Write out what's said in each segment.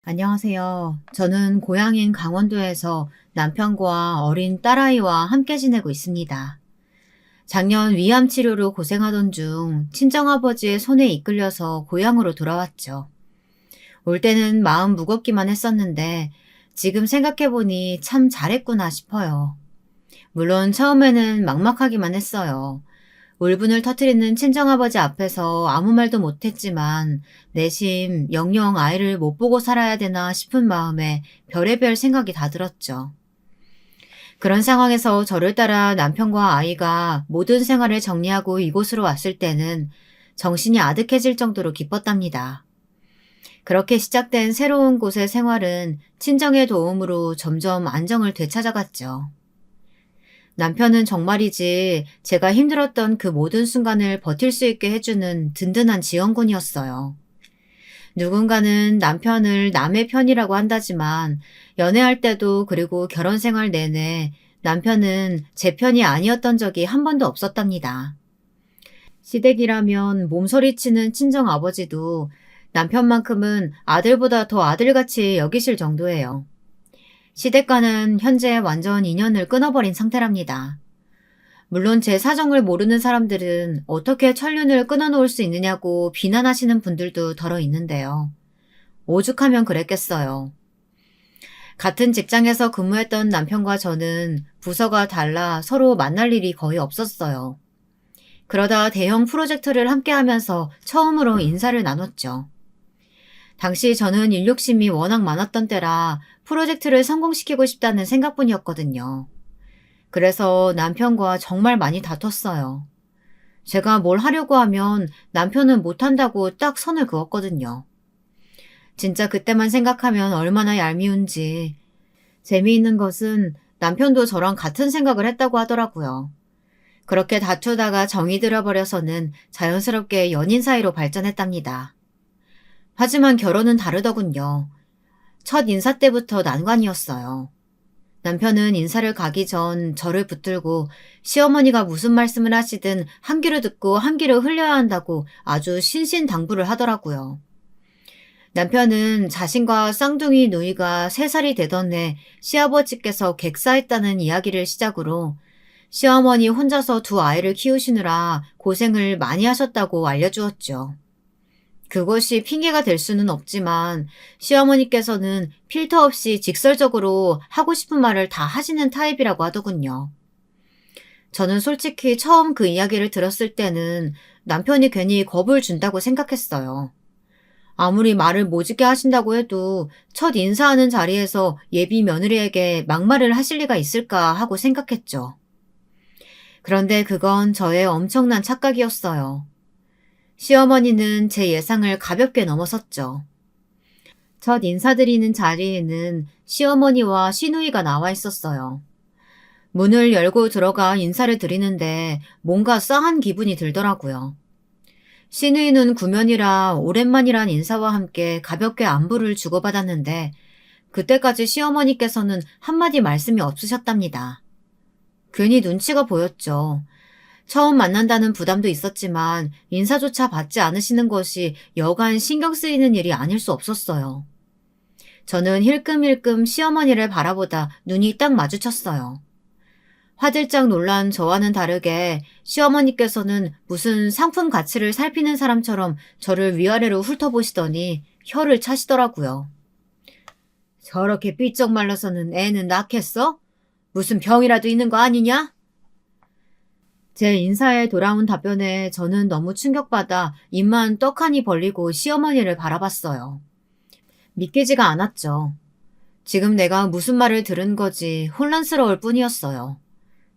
안녕하세요. 저는 고향인 강원도에서 남편과 어린 딸아이와 함께 지내고 있습니다. 작년 위암 치료로 고생하던 중 친정아버지의 손에 이끌려서 고향으로 돌아왔죠. 올 때는 마음 무겁기만 했었는데 지금 생각해보니 참 잘했구나 싶어요. 물론 처음에는 막막하기만 했어요. 울분을 터뜨리는 친정아버지 앞에서 아무 말도 못했지만 내심 영영 아이를 못 보고 살아야 되나 싶은 마음에 별의별 생각이 다 들었죠. 그런 상황에서 저를 따라 남편과 아이가 모든 생활을 정리하고 이곳으로 왔을 때는 정신이 아득해질 정도로 기뻤답니다. 그렇게 시작된 새로운 곳의 생활은 친정의 도움으로 점점 안정을 되찾아갔죠. 남편은 정말이지 제가 힘들었던 그 모든 순간을 버틸 수 있게 해주는 든든한 지원군이었어요. 누군가는 남편을 남의 편이라고 한다지만 연애할 때도 그리고 결혼 생활 내내 남편은 제 편이 아니었던 적이 한 번도 없었답니다. 시댁이라면 몸서리치는 친정 아버지도 남편만큼은 아들보다 더 아들같이 여기실 정도예요. 시댁과는 현재 완전 인연을 끊어버린 상태랍니다. 물론 제 사정을 모르는 사람들은 어떻게 천륜을 끊어놓을 수 있느냐고 비난하시는 분들도 더러 있는데요. 오죽하면 그랬겠어요. 같은 직장에서 근무했던 남편과 저는 부서가 달라 서로 만날 일이 거의 없었어요. 그러다 대형 프로젝트를 함께 하면서 처음으로 인사를 나눴죠. 당시 저는 일 욕심이 워낙 많았던 때라 프로젝트를 성공시키고 싶다는 생각뿐이었거든요. 그래서 남편과 정말 많이 다퉜어요. 제가 뭘 하려고 하면 남편은 못한다고 딱 선을 그었거든요. 진짜 그때만 생각하면 얼마나 얄미운지. 재미있는 것은 남편도 저랑 같은 생각을 했다고 하더라고요. 그렇게 다투다가 정이 들어버려서는 자연스럽게 연인 사이로 발전했답니다. 하지만 결혼은 다르더군요. 첫 인사 때부터 난관이었어요. 남편은 인사를 가기 전 저를 붙들고 시어머니가 무슨 말씀을 하시든 한 귀로 듣고 한 귀로 흘려야 한다고 아주 신신당부를 하더라고요. 남편은 자신과 쌍둥이 누이가 3살이 되던 해 시아버지께서 객사했다는 이야기를 시작으로 시어머니 혼자서 두 아이를 키우시느라 고생을 많이 하셨다고 알려주었죠. 그것이 핑계가 될 수는 없지만 시어머니께서는 필터 없이 직설적으로 하고 싶은 말을 다 하시는 타입이라고 하더군요. 저는 솔직히 처음 그 이야기를 들었을 때는 남편이 괜히 겁을 준다고 생각했어요. 아무리 말을 모지게 하신다고 해도 첫 인사하는 자리에서 예비 며느리에게 막말을 하실 리가 있을까 하고 생각했죠. 그런데 그건 저의 엄청난 착각이었어요. 시어머니는 제 예상을 가볍게 넘어섰죠. 첫 인사드리는 자리에는 시어머니와 시누이가 나와 있었어요. 문을 열고 들어가 인사를 드리는데 뭔가 싸한 기분이 들더라고요. 시누이는 구면이라 오랜만이란 인사와 함께 가볍게 안부를 주고받았는데 그때까지 시어머니께서는 한마디 말씀이 없으셨답니다. 괜히 눈치가 보였죠. 처음 만난다는 부담도 있었지만 인사조차 받지 않으시는 것이 여간 신경 쓰이는 일이 아닐 수 없었어요. 저는 힐끔힐끔 시어머니를 바라보다 눈이 딱 마주쳤어요. 화들짝 놀란 저와는 다르게 시어머니께서는 무슨 상품 가치를 살피는 사람처럼 저를 위아래로 훑어보시더니 혀를 차시더라고요. 저렇게 삐쩍 말라서는 애는 낳겠어? 무슨 병이라도 있는 거 아니냐? 제 인사에 돌아온 답변에 저는 너무 충격받아 입만 떡하니 벌리고 시어머니를 바라봤어요. 믿기지가 않았죠. 지금 내가 무슨 말을 들은 거지 혼란스러울 뿐이었어요.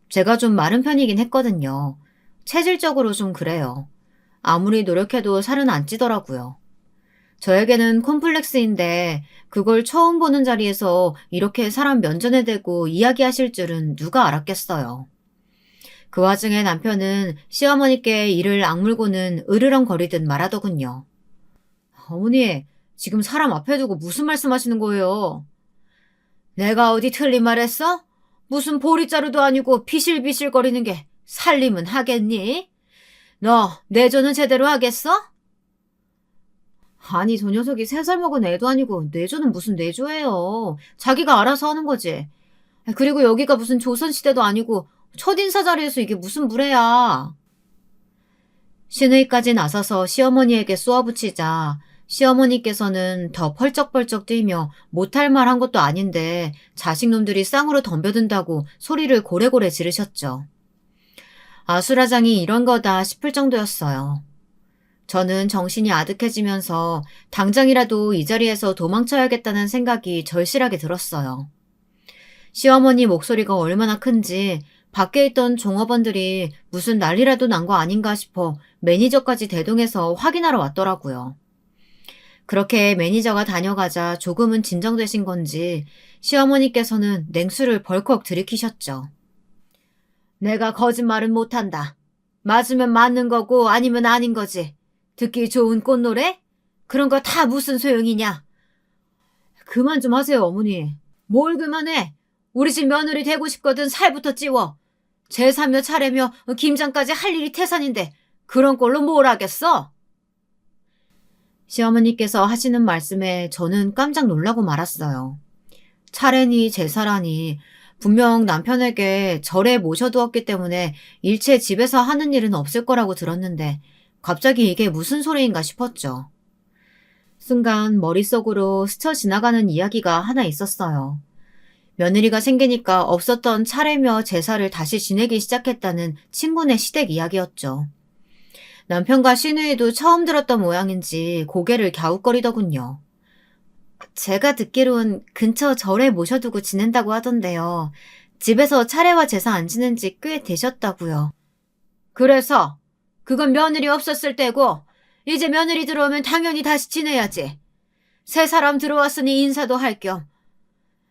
제가 좀 마른 편이긴 했거든요. 체질적으로 좀 그래요. 아무리 노력해도 살은 안 찌더라고요. 저에게는 콤플렉스인데 그걸 처음 보는 자리에서 이렇게 사람 면전에 대고 이야기하실 줄은 누가 알았겠어요. 그 와중에 남편은 시어머니께 이를 악물고는 으르렁거리듯 말하더군요. 어머니, 지금 사람 앞에 두고 무슨 말씀하시는 거예요? 내가 어디 틀린 말 했어? 무슨 보리자루도 아니고 비실비실거리는 게 살림은 하겠니? 너 내조는 제대로 하겠어? 아니, 저 녀석이 3살 먹은 애도 아니고 내조는 무슨 내조예요. 자기가 알아서 하는 거지. 그리고 여기가 무슨 조선시대도 아니고 첫인사 자리에서 이게 무슨 무례야. 시누이까지 나서서 시어머니에게 쏘아붙이자 시어머니께서는 더 펄쩍펄쩍 뛰며 못할 말 한 것도 아닌데 자식놈들이 쌍으로 덤벼든다고 소리를 고래고래 지르셨죠. 아수라장이 이런 거다 싶을 정도였어요. 저는 정신이 아득해지면서 당장이라도 이 자리에서 도망쳐야겠다는 생각이 절실하게 들었어요. 시어머니 목소리가 얼마나 큰지 밖에 있던 종업원들이 무슨 난리라도 난 거 아닌가 싶어 매니저까지 대동해서 확인하러 왔더라고요. 그렇게 매니저가 다녀가자 조금은 진정되신 건지 시어머니께서는 냉수를 벌컥 들이키셨죠. 내가 거짓말은 못한다. 맞으면 맞는 거고 아니면 아닌 거지. 듣기 좋은 꽃노래? 그런 거 다 무슨 소용이냐? 그만 좀 하세요, 어머니. 뭘 그만해? 우리 집 며느리 되고 싶거든 살부터 찌워. 제사며 차례며 김장까지 할 일이 태산인데 그런 꼴로 뭘 하겠어? 시어머니께서 하시는 말씀에 저는 깜짝 놀라고 말았어요. 차례니 제사라니 분명 남편에게 절에 모셔두었기 때문에 일체 집에서 하는 일은 없을 거라고 들었는데 갑자기 이게 무슨 소리인가 싶었죠. 순간 머릿속으로 스쳐 지나가는 이야기가 하나 있었어요. 며느리가 생기니까 없었던 차례며 제사를 다시 지내기 시작했다는 친구네 시댁 이야기였죠. 남편과 시누이도 처음 들었던 모양인지 고개를 갸웃거리더군요. 제가 듣기론 근처 절에 모셔두고 지낸다고 하던데요. 집에서 차례와 제사 안 지낸 지 꽤 되셨다고요. 그래서 그건 며느리 없었을 때고 이제 며느리 들어오면 당연히 다시 지내야지. 새 사람 들어왔으니 인사도 할 겸.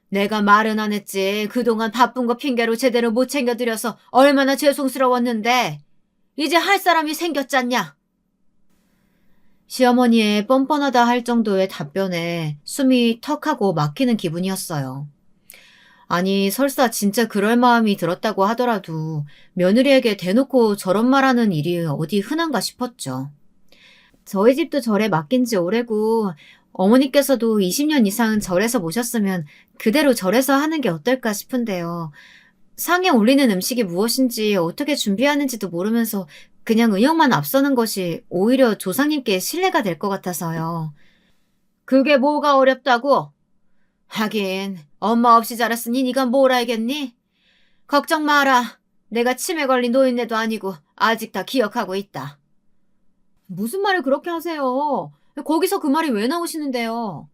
내가 말은 안 했지. 그동안 바쁜 거 핑계로 제대로 못 챙겨드려서 얼마나 죄송스러웠는데 이제 할 사람이 생겼잖냐. 시어머니의 뻔뻔하다 할 정도의 답변에 숨이 턱하고 막히는 기분이었어요. 아니, 설사 진짜 그럴 마음이 들었다고 하더라도 며느리에게 대놓고 저런 말하는 일이 어디 흔한가 싶었죠. 저희 집도 절에 맡긴 지 오래고 어머니께서도 20년 이상 절에서 모셨으면 그대로 절에서 하는 게 어떨까 싶은데요. 상에 올리는 음식이 무엇인지 어떻게 준비하는지도 모르면서 그냥 의욕만 앞서는 것이 오히려 조상님께 신뢰가 될 것 같아서요. 그게 뭐가 어렵다고? 하긴 엄마 없이 자랐으니 네가 뭘 알겠니? 걱정 마라. 내가 치매 걸린 노인네도 아니고 아직 다 기억하고 있다. 무슨 말을 그렇게 하세요? 거기서 그 말이 왜 나오시는데요?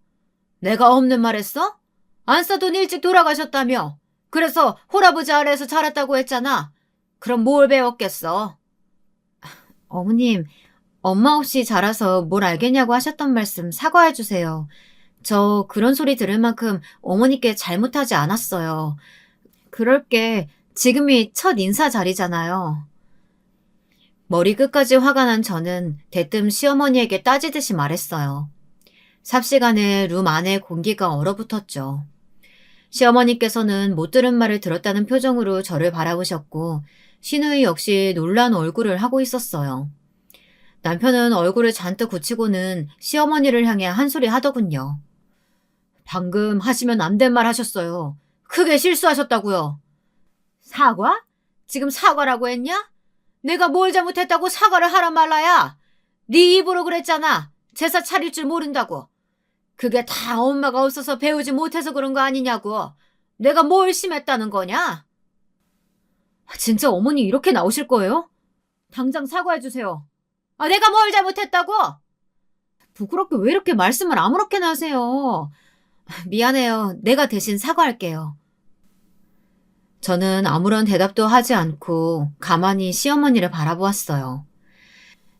내가 없는 말 했어? 안 써돈 일찍 돌아가셨다며. 그래서 홀아버지 아래에서 자랐다고 했잖아. 그럼 뭘 배웠겠어? 어머님, 엄마 없이 자라서 뭘 알겠냐고 하셨던 말씀 사과해 주세요. 저 그런 소리 들을 만큼 어머니께 잘못하지 않았어요. 그럴 게 지금이 첫 인사 자리잖아요. 머리 끝까지 화가 난 저는 대뜸 시어머니에게 따지듯이 말했어요. 삽시간에 룸 안에 공기가 얼어붙었죠. 시어머니께서는 못 들은 말을 들었다는 표정으로 저를 바라보셨고 시누이 역시 놀란 얼굴을 하고 있었어요. 남편은 얼굴을 잔뜩 굳히고는 시어머니를 향해 한 소리 하더군요. 방금 하시면 안 된 말 하셨어요. 크게 실수하셨다고요. 사과? 지금 사과라고 했냐? 내가 뭘 잘못했다고 사과를 하란 말라야. 네 입으로 그랬잖아. 제사 차릴 줄 모른다고. 그게 다 엄마가 없어서 배우지 못해서 그런 거 아니냐고. 내가 뭘 심했다는 거냐? 진짜 어머니 이렇게 나오실 거예요? 당장 사과해 주세요. 내가 뭘 잘못했다고? 부끄럽게 왜 이렇게 말씀을 아무렇게나 하세요? 미안해요. 내가 대신 사과할게요. 저는 아무런 대답도 하지 않고 가만히 시어머니를 바라보았어요.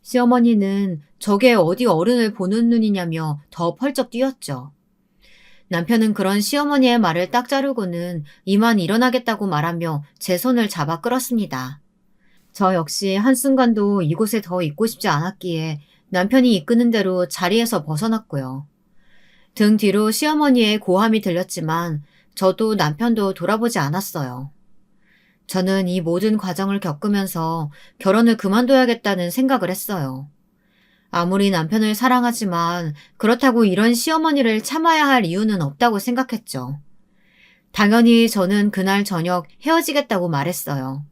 시어머니는 저게 어디 어른을 보는 눈이냐며 더 펄쩍 뛰었죠. 남편은 그런 시어머니의 말을 딱 자르고는 이만 일어나겠다고 말하며 제 손을 잡아 끌었습니다. 저 역시 한순간도 이곳에 더 있고 싶지 않았기에 남편이 이끄는 대로 자리에서 벗어났고요. 등 뒤로 시어머니의 고함이 들렸지만 저도 남편도 돌아보지 않았어요. 저는 이 모든 과정을 겪으면서 결혼을 그만둬야겠다는 생각을 했어요. 아무리 남편을 사랑하지만 그렇다고 이런 시어머니를 참아야 할 이유는 없다고 생각했죠. 당연히 저는 그날 저녁 헤어지겠다고 말했어요.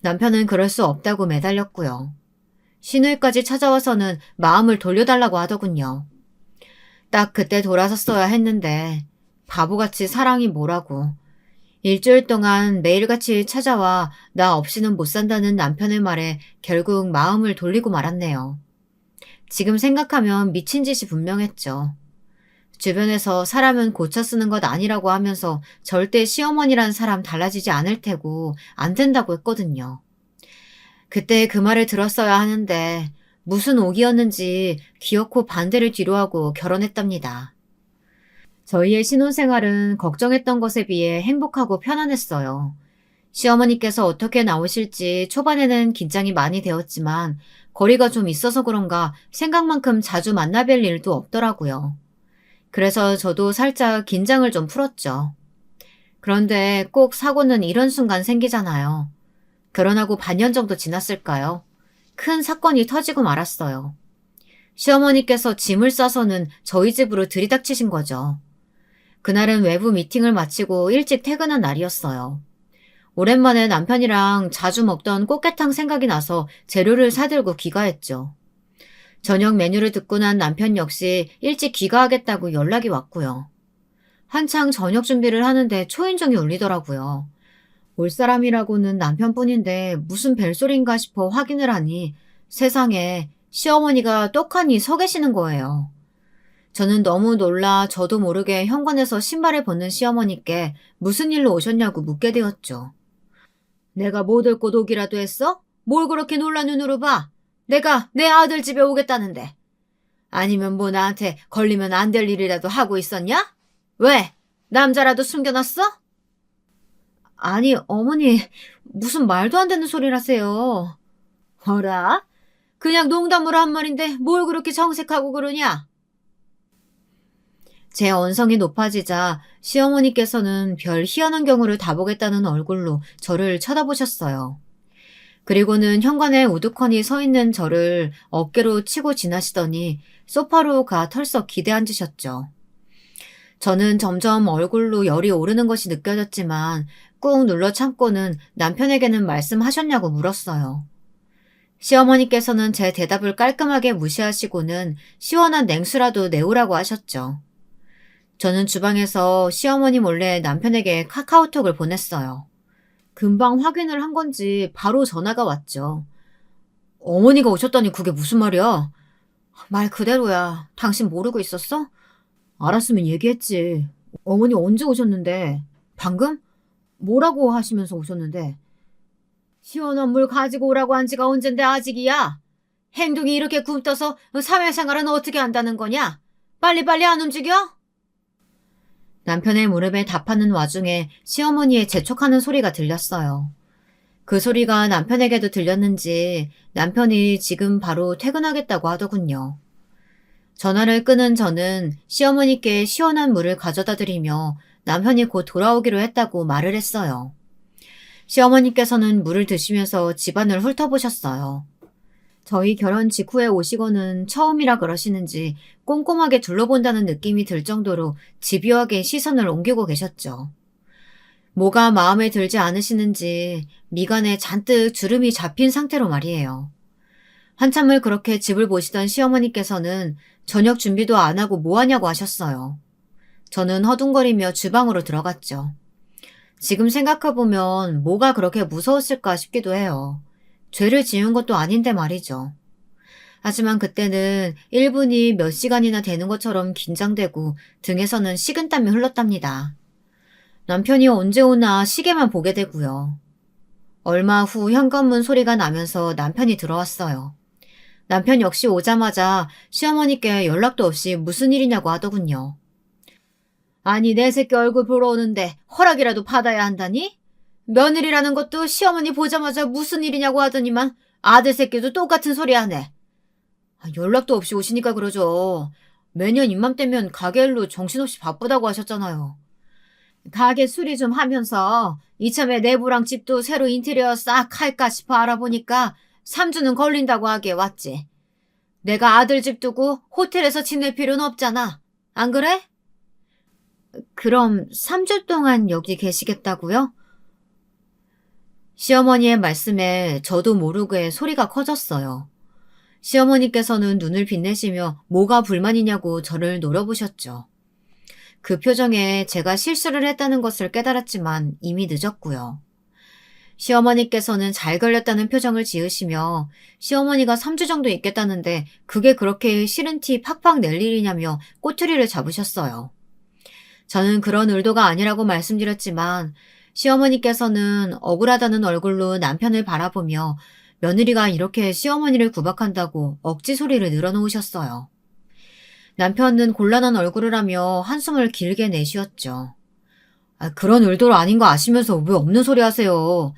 남편은 그럴 수 없다고 매달렸고요. 시누이까지 찾아와서는 마음을 돌려달라고 하더군요. 딱 그때 돌아섰어야 했는데 바보같이 사랑이 뭐라고. 일주일 동안 매일같이 찾아와 나 없이는 못 산다는 남편의 말에 결국 마음을 돌리고 말았네요. 지금 생각하면 미친 짓이 분명했죠. 주변에서 사람은 고쳐 쓰는 것 아니라고 하면서 절대 시어머니란 사람 달라지지 않을 테고 안 된다고 했거든요. 그때 그 말을 들었어야 하는데 무슨 옥이었는지 기어코 반대를 뒤로하고 결혼했답니다. 저희의 신혼생활은 걱정했던 것에 비해 행복하고 편안했어요. 시어머니께서 어떻게 나오실지 초반에는 긴장이 많이 되었지만 거리가 좀 있어서 그런가 생각만큼 자주 만나뵐 일도 없더라고요. 그래서 저도 살짝 긴장을 좀 풀었죠. 그런데 꼭 사고는 이런 순간 생기잖아요. 결혼하고 반년 정도 지났을까요? 큰 사건이 터지고 말았어요. 시어머니께서 짐을 싸서는 저희 집으로 들이닥치신 거죠. 그날은 외부 미팅을 마치고 일찍 퇴근한 날이었어요. 오랜만에 남편이랑 자주 먹던 꽃게탕 생각이 나서 재료를 사들고 귀가했죠. 저녁 메뉴를 듣고 난 남편 역시 일찍 귀가하겠다고 연락이 왔고요. 한창 저녁 준비를 하는데 초인종이 울리더라고요. 올 사람이라고는 남편뿐인데 무슨 벨소리인가 싶어 확인을 하니 세상에 시어머니가 떡하니 서 계시는 거예요. 저는 너무 놀라 저도 모르게 현관에서 신발을 벗는 시어머니께 무슨 일로 오셨냐고 묻게 되었죠. 내가 못 올 곳 오기라도 했어? 뭘 그렇게 놀란 눈으로 봐? 내가 내 아들 집에 오겠다는데. 아니면 뭐 나한테 걸리면 안 될 일이라도 하고 있었냐? 왜? 남자라도 숨겨놨어? 아니, 어머니, 무슨 말도 안 되는 소리라세요. 어라? 그냥 농담으로 한 말인데 뭘 그렇게 정색하고 그러냐? 제 언성이 높아지자 시어머니께서는 별 희한한 경우를 다 보겠다는 얼굴로 저를 쳐다보셨어요. 그리고는 현관에 우두커니 서 있는 저를 어깨로 치고 지나시더니 소파로 가 털썩 기대앉으셨죠. 저는 점점 얼굴로 열이 오르는 것이 느껴졌지만 꾹 눌러 참고는 남편에게는 말씀하셨냐고 물었어요. 시어머니께서는 제 대답을 깔끔하게 무시하시고는 시원한 냉수라도 내오라고 하셨죠. 저는 주방에서 시어머니 몰래 남편에게 카카오톡을 보냈어요. 금방 확인을 한 건지 바로 전화가 왔죠. 어머니가 오셨다니 그게 무슨 말이야? 말 그대로야. 당신 모르고 있었어? 알았으면 얘기했지. 어머니 언제 오셨는데? 방금? 뭐라고 하시면서 오셨는데? 시원한 물 가지고 오라고 한 지가 언젠데 아직이야? 행동이 이렇게 굼떠서 사회생활은 어떻게 한다는 거냐? 빨리빨리 안 움직여? 남편의 무릎에 답하는 와중에 시어머니의 재촉하는 소리가 들렸어요. 그 소리가 남편에게도 들렸는지 남편이 지금 바로 퇴근하겠다고 하더군요. 전화를 끊은 저는 시어머니께 시원한 물을 가져다 드리며 남편이 곧 돌아오기로 했다고 말을 했어요. 시어머니께서는 물을 드시면서 집안을 훑어보셨어요. 저희 결혼 직후에 오시고는 처음이라 그러시는지 꼼꼼하게 둘러본다는 느낌이 들 정도로 집요하게 시선을 옮기고 계셨죠. 뭐가 마음에 들지 않으시는지 미간에 잔뜩 주름이 잡힌 상태로 말이에요. 한참을 그렇게 집을 보시던 시어머니께서는 저녁 준비도 안 하고 뭐 하냐고 하셨어요. 저는 허둥거리며 주방으로 들어갔죠. 지금 생각해보면 뭐가 그렇게 무서웠을까 싶기도 해요. 죄를 지은 것도 아닌데 말이죠. 하지만 그때는 1분이 몇 시간이나 되는 것처럼 긴장되고 등에서는 식은땀이 흘렀답니다. 남편이 언제 오나 시계만 보게 되고요. 얼마 후 현관문 소리가 나면서 남편이 들어왔어요. 남편 역시 오자마자 시어머니께 연락도 없이 무슨 일이냐고 하더군요. 아니 내 새끼 얼굴 보러 오는데 허락이라도 받아야 한다니? 며느리라는 것도 시어머니 보자마자 무슨 일이냐고 하더니만 아들 새끼도 똑같은 소리 하네. 연락도 없이 오시니까 그러죠. 매년 이맘때면 가게 일로 정신없이 바쁘다고 하셨잖아요. 가게 수리 좀 하면서 이참에 내부랑 집도 새로 인테리어 싹 할까 싶어 알아보니까 3주는 걸린다고 하기에 왔지. 내가 아들 집 두고 호텔에서 지낼 필요는 없잖아. 안 그래? 그럼 3주 동안 여기 계시겠다고요? 시어머니의 말씀에 저도 모르게 소리가 커졌어요. 시어머니께서는 눈을 빛내시며 뭐가 불만이냐고 저를 노려보셨죠. 그 표정에 제가 실수를 했다는 것을 깨달았지만 이미 늦었고요. 시어머니께서는 잘 걸렸다는 표정을 지으시며 시어머니가 3주 정도 있겠다는데 그게 그렇게 싫은 티 팍팍 낼 일이냐며 꼬투리를 잡으셨어요. 저는 그런 의도가 아니라고 말씀드렸지만 시어머니께서는 억울하다는 얼굴로 남편을 바라보며 며느리가 이렇게 시어머니를 구박한다고 억지 소리를 늘어놓으셨어요. 남편은 곤란한 얼굴을 하며 한숨을 길게 내쉬었죠. 그런 의도로 아닌 거 아시면서 왜 없는 소리 하세요?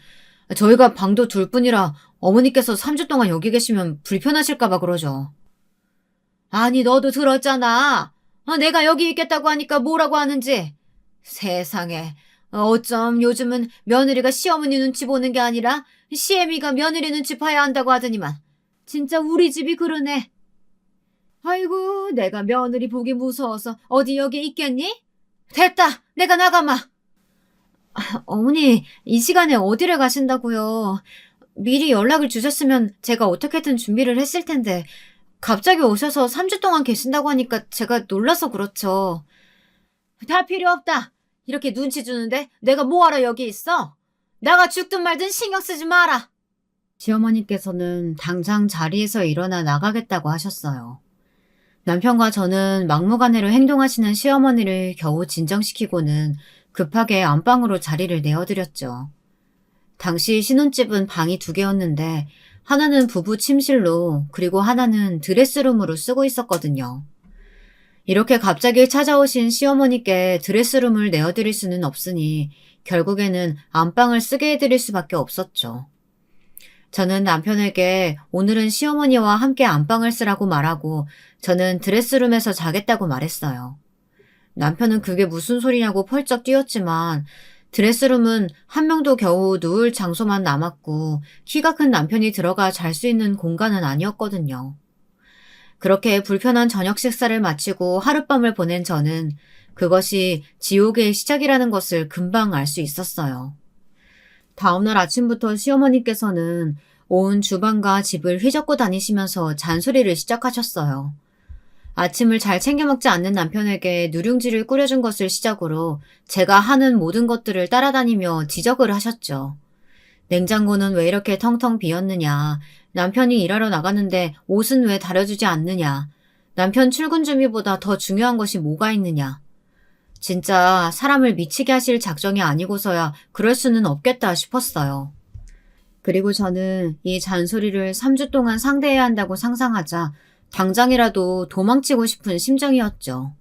저희가 방도 둘 뿐이라 어머니께서 3주 동안 여기 계시면 불편하실까봐 그러죠. 아니, 너도 들었잖아. 내가 여기 있겠다고 하니까 뭐라고 하는지. 세상에. 어쩜 요즘은 며느리가 시어머니 눈치 보는 게 아니라 시애미가 며느리 눈치 봐야 한다고 하더니만. 진짜 우리 집이 그러네. 아이고, 내가 며느리 보기 무서워서 어디 여기 있겠니? 됐다. 내가 나가마. 어머니, 이 시간에 어디를 가신다고요? 미리 연락을 주셨으면 제가 어떻게든 준비를 했을 텐데 갑자기 오셔서 3주 동안 계신다고 하니까 제가 놀라서 그렇죠. 다 필요 없다. 이렇게 눈치 주는데 내가 뭐하러 여기 있어? 나가 죽든 말든 신경 쓰지 마라. 시어머니께서는 당장 자리에서 일어나 나가겠다고 하셨어요. 남편과 저는 막무가내로 행동하시는 시어머니를 겨우 진정시키고는 급하게 안방으로 자리를 내어드렸죠. 당시 신혼집은 방이 2개였는데 하나는 부부 침실로 그리고 하나는 드레스룸으로 쓰고 있었거든요. 이렇게 갑자기 찾아오신 시어머니께 드레스룸을 내어드릴 수는 없으니 결국에는 안방을 쓰게 해드릴 수밖에 없었죠. 저는 남편에게 오늘은 시어머니와 함께 안방을 쓰라고 말하고 저는 드레스룸에서 자겠다고 말했어요. 남편은 그게 무슨 소리냐고 펄쩍 뛰었지만 드레스룸은 한 명도 겨우 누울 장소만 남았고 키가 큰 남편이 들어가 잘 수 있는 공간은 아니었거든요. 그렇게 불편한 저녁 식사를 마치고 하룻밤을 보낸 저는 그것이 지옥의 시작이라는 것을 금방 알 수 있었어요. 다음날 아침부터 시어머니께서는 온 주방과 집을 휘젓고 다니시면서 잔소리를 시작하셨어요. 아침을 잘 챙겨 먹지 않는 남편에게 누룽지를 끓여준 것을 시작으로 제가 하는 모든 것들을 따라다니며 지적을 하셨죠. 냉장고는 왜 이렇게 텅텅 비었느냐, 남편이 일하러 나갔는데 옷은 왜 다려주지 않느냐, 남편 출근 준비보다 더 중요한 것이 뭐가 있느냐. 진짜 사람을 미치게 하실 작정이 아니고서야 그럴 수는 없겠다 싶었어요. 그리고 저는 이 잔소리를 3주 동안 상대해야 한다고 상상하자 당장이라도 도망치고 싶은 심정이었죠.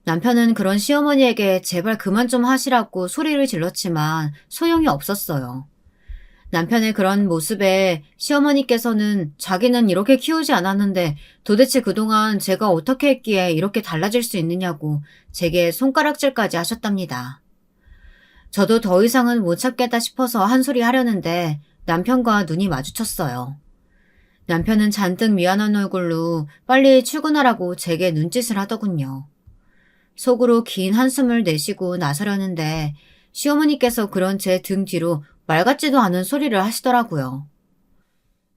남편은 그런 시어머니에게 제발 그만 좀 하시라고 소리를 질렀지만 소용이 없었어요. 남편의 그런 모습에 시어머니께서는 자기는 이렇게 키우지 않았는데 도대체 그동안 제가 어떻게 했기에 이렇게 달라질 수 있느냐고 제게 손가락질까지 하셨답니다. 저도 더 이상은 못 참겠다 싶어서 한 소리 하려는데 남편과 눈이 마주쳤어요. 남편은 잔뜩 미안한 얼굴로 빨리 출근하라고 제게 눈짓을 하더군요. 속으로 긴 한숨을 내쉬고 나서려는데 시어머니께서 그런 제 등 뒤로 말 같지도 않은 소리를 하시더라고요.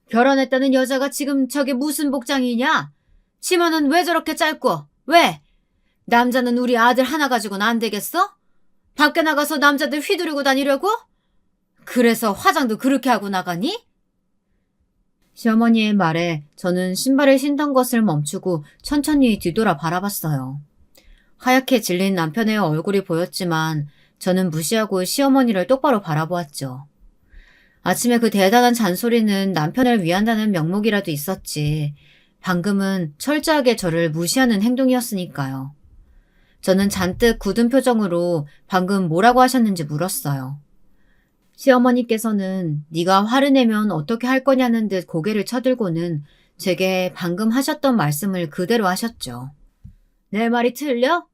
결혼했다는 여자가 지금 저게 무슨 복장이냐? 치마는 왜 저렇게 짧고? 왜? 남자는 우리 아들 하나 가지고는 안 되겠어? 밖에 나가서 남자들 휘두르고 다니려고? 그래서 화장도 그렇게 하고 나가니? 시어머니의 말에 저는 신발을 신던 것을 멈추고 천천히 뒤돌아 바라봤어요. 하얗게 질린 남편의 얼굴이 보였지만 저는 무시하고 시어머니를 똑바로 바라보았죠. 아침에 그 대단한 잔소리는 남편을 위한다는 명목이라도 있었지. 방금은 철저하게 저를 무시하는 행동이었으니까요. 저는 잔뜩 굳은 표정으로 방금 뭐라고 하셨는지 물었어요. 시어머니께서는 네가 화를 내면 어떻게 할 거냐는 듯 고개를 쳐들고는 제게 방금 하셨던 말씀을 그대로 하셨죠. 내 말이 틀려?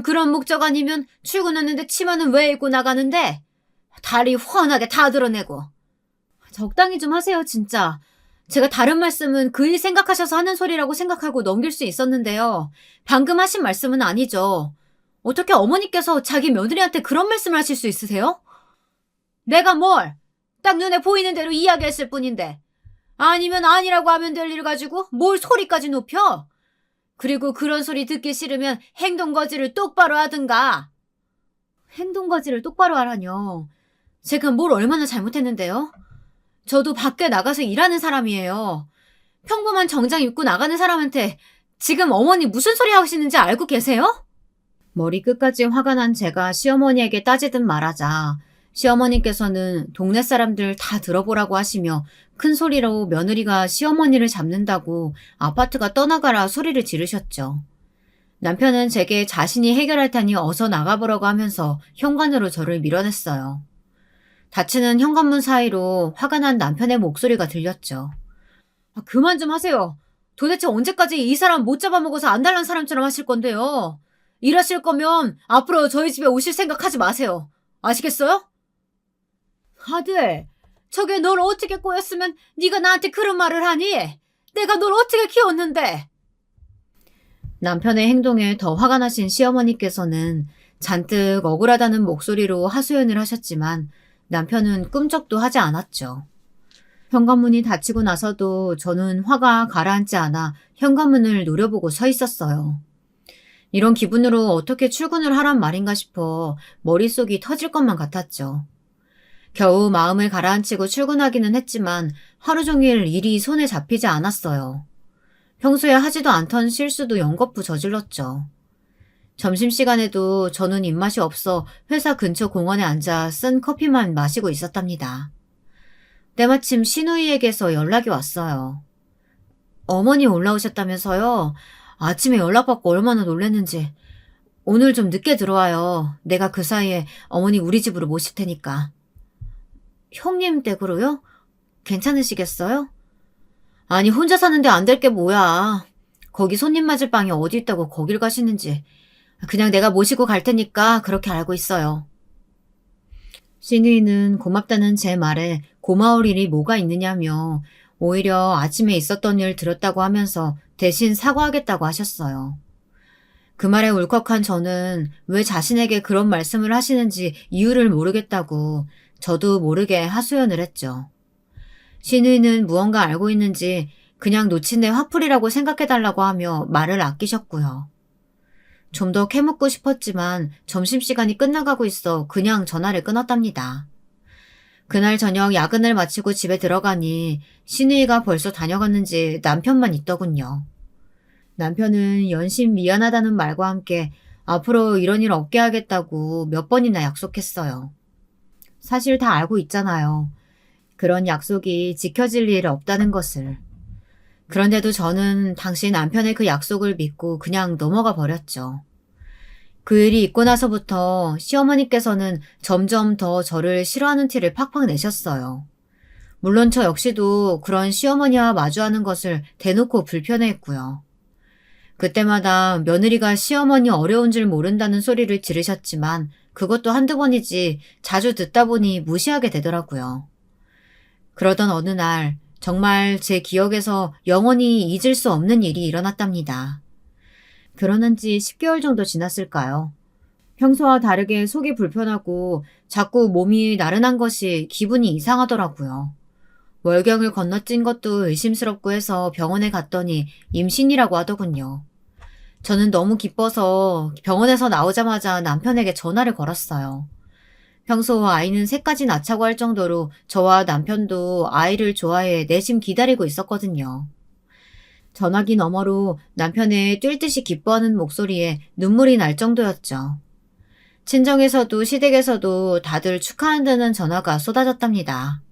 그런 목적 아니면 출근했는데 치마는 왜 입고 나가는데? 다리 훤하게 다 드러내고. 적당히 좀 하세요, 진짜. 제가 다른 말씀은 그이 생각하셔서 하는 소리라고 생각하고 넘길 수 있었는데요. 방금 하신 말씀은 아니죠. 어떻게 어머니께서 자기 며느리한테 그런 말씀을 하실 수 있으세요? 내가 뭘? 딱 눈에 보이는 대로 이야기했을 뿐인데. 아니면 아니라고 하면 될 일 가지고 뭘 소리까지 높여? 그리고 그런 소리 듣기 싫으면 행동거지를 똑바로 하든가. 행동거지를 똑바로 하라뇨. 제가 뭘 얼마나 잘못했는데요? 저도 밖에 나가서 일하는 사람이에요. 평범한 정장 입고 나가는 사람한테 지금 어머니 무슨 소리 하시는지 알고 계세요? 머리 끝까지 화가 난 제가 시어머니에게 따지듯 말하자 시어머니께서는 동네 사람들 다 들어보라고 하시며 큰 소리로 며느리가 시어머니를 잡는다고 아파트가 떠나가라 소리를 지르셨죠. 남편은 제게 자신이 해결할 테니 어서 나가보라고 하면서 현관으로 저를 밀어냈어요. 닫히는 현관문 사이로 화가 난 남편의 목소리가 들렸죠. 그만 좀 하세요. 도대체 언제까지 이 사람 못 잡아먹어서 안달난 사람처럼 하실 건데요. 일하실 거면 앞으로 저희 집에 오실 생각하지 마세요. 아시겠어요? 아들, 저게 널 어떻게 꼬였으면 네가 나한테 그런 말을 하니? 내가 널 어떻게 키웠는데? 남편의 행동에 더 화가 나신 시어머니께서는 잔뜩 억울하다는 목소리로 하소연을 하셨지만 남편은 꿈쩍도 하지 않았죠. 현관문이 닫히고 나서도 저는 화가 가라앉지 않아 현관문을 노려보고 서 있었어요. 이런 기분으로 어떻게 출근을 하란 말인가 싶어 머릿속이 터질 것만 같았죠. 겨우 마음을 가라앉히고 출근하기는 했지만 하루 종일 일이 손에 잡히지 않았어요. 평소에 하지도 않던 실수도 연거푸 저질렀죠. 점심시간에도 저는 입맛이 없어 회사 근처 공원에 앉아 쓴 커피만 마시고 있었답니다. 때마침 시누이에게서 연락이 왔어요. 어머니 올라오셨다면서요? 아침에 연락받고 얼마나 놀랐는지. 오늘 좀 늦게 들어와요. 내가 그 사이에 어머니 우리 집으로 모실 테니까. 형님 댁으로요? 괜찮으시겠어요? 아니 혼자 사는데 안 될 게 뭐야. 거기 손님 맞을 방이 어디 있다고 거길 가시는지. 그냥 내가 모시고 갈 테니까 그렇게 알고 있어요. 시누이는 고맙다는 제 말에 고마울 일이 뭐가 있느냐며 오히려 아침에 있었던 일 들었다고 하면서 대신 사과하겠다고 하셨어요. 그 말에 울컥한 저는 왜 자신에게 그런 말씀을 하시는지 이유를 모르겠다고 저도 모르게 하소연을 했죠. 시누이는 무언가 알고 있는지 그냥 놓친 내 화풀이라고 생각해달라고 하며 말을 아끼셨고요. 좀 더 캐묻고 싶었지만 점심시간이 끝나가고 있어 그냥 전화를 끊었답니다. 그날 저녁 야근을 마치고 집에 들어가니 시누이가 벌써 다녀갔는지 남편만 있더군요. 남편은 연신 미안하다는 말과 함께 앞으로 이런 일 없게 하겠다고 몇 번이나 약속했어요. 사실 다 알고 있잖아요. 그런 약속이 지켜질 일 없다는 것을. 그런데도 저는 당시 남편의 그 약속을 믿고 그냥 넘어가 버렸죠. 그 일이 있고 나서부터 시어머니께서는 점점 더 저를 싫어하는 티를 팍팍 내셨어요. 물론 저 역시도 그런 시어머니와 마주하는 것을 대놓고 불편해했고요. 그때마다 며느리가 시어머니 어려운 줄 모른다는 소리를 지르셨지만 그것도 한두 번이지 자주 듣다 보니 무시하게 되더라고요. 그러던 어느 날 정말 제 기억에서 영원히 잊을 수 없는 일이 일어났답니다. 결혼한 지 10개월 정도 지났을까요? 평소와 다르게 속이 불편하고 자꾸 몸이 나른한 것이 기분이 이상하더라고요. 월경을 건너뛴 것도 의심스럽고 해서 병원에 갔더니 임신이라고 하더군요. 저는 너무 기뻐서 병원에서 나오자마자 남편에게 전화를 걸었어요. 평소 아이는 셋까지 낳자고 할 정도로 저와 남편도 아이를 좋아해 내심 기다리고 있었거든요. 전화기 너머로 남편의 뛸 듯이 기뻐하는 목소리에 눈물이 날 정도였죠. 친정에서도 시댁에서도 다들 축하한다는 전화가 쏟아졌답니다.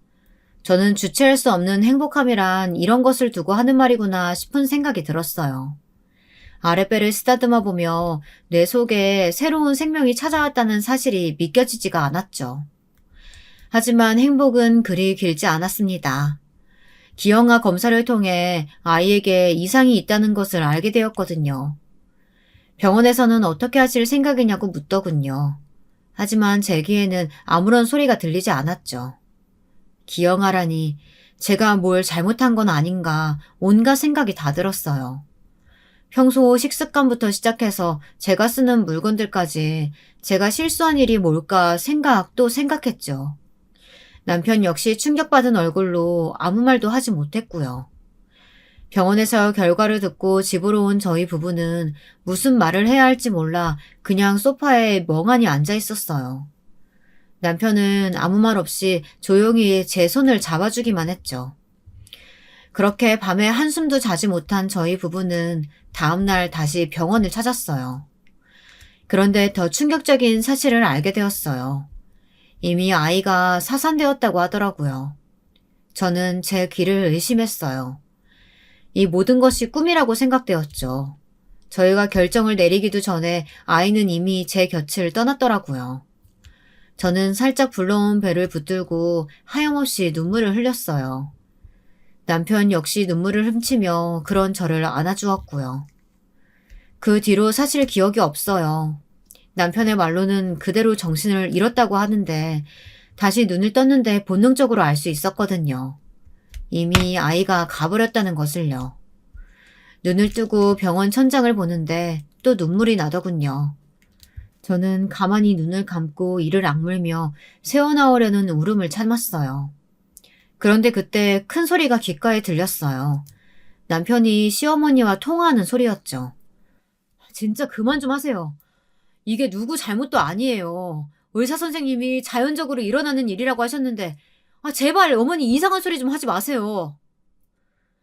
저는 주체할 수 없는 행복함이란 이런 것을 두고 하는 말이구나 싶은 생각이 들었어요. 아랫배를 쓰다듬어 보며 뇌 속에 새로운 생명이 찾아왔다는 사실이 믿겨지지가 않았죠. 하지만 행복은 그리 길지 않았습니다. 기형아 검사를 통해 아이에게 이상이 있다는 것을 알게 되었거든요. 병원에서는 어떻게 하실 생각이냐고 묻더군요. 하지만 제 귀에는 아무런 소리가 들리지 않았죠. 기형아라니 제가 뭘 잘못한 건 아닌가 온갖 생각이 다 들었어요. 평소 식습관부터 시작해서 제가 쓰는 물건들까지 제가 실수한 일이 뭘까 또 생각했죠. 남편 역시 충격받은 얼굴로 아무 말도 하지 못했고요. 병원에서 결과를 듣고 집으로 온 저희 부부는 무슨 말을 해야 할지 몰라 그냥 소파에 멍하니 앉아 있었어요. 남편은 아무 말 없이 조용히 제 손을 잡아주기만 했죠. 그렇게 밤에 한숨도 자지 못한 저희 부부는 다음날 다시 병원을 찾았어요. 그런데 더 충격적인 사실을 알게 되었어요. 이미 아이가 사산되었다고 하더라고요. 저는 제 귀를 의심했어요. 이 모든 것이 꿈이라고 생각되었죠. 저희가 결정을 내리기도 전에 아이는 이미 제 곁을 떠났더라고요. 저는 살짝 불러온 배를 붙들고 하염없이 눈물을 흘렸어요. 남편 역시 눈물을 훔치며 그런 저를 안아주었고요. 그 뒤로 사실 기억이 없어요. 남편의 말로는 그대로 정신을 잃었다고 하는데 다시 눈을 떴는데 본능적으로 알 수 있었거든요. 이미 아이가 가버렸다는 것을요. 눈을 뜨고 병원 천장을 보는데 또 눈물이 나더군요. 저는 가만히 눈을 감고 이를 악물며 새어나오려는 울음을 참았어요. 그런데 그때 큰 소리가 귓가에 들렸어요. 남편이 시어머니와 통화하는 소리였죠. 진짜 그만 좀 하세요. 이게 누구 잘못도 아니에요. 의사 선생님이 자연적으로 일어나는 일이라고 하셨는데 제발 어머니 이상한 소리 좀 하지 마세요.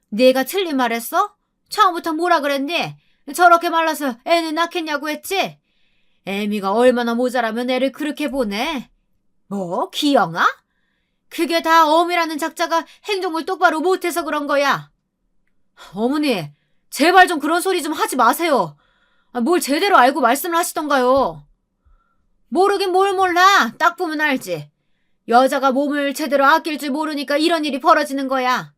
내가 틀린 말 했어? 처음부터 뭐라 그랬니? 저렇게 말라서 애는 낳겠냐고 했지? 애미가 얼마나 모자라면 애를 그렇게 보내? 뭐? 기영아? 그게 다 어미라는 작자가 행동을 똑바로 못해서 그런 거야. 어머니, 제발 좀 그런 소리 좀 하지 마세요. 뭘 제대로 알고 말씀을 하시던가요. 모르긴 뭘 몰라. 딱 보면 알지. 여자가 몸을 제대로 아낄 줄 모르니까 이런 일이 벌어지는 거야.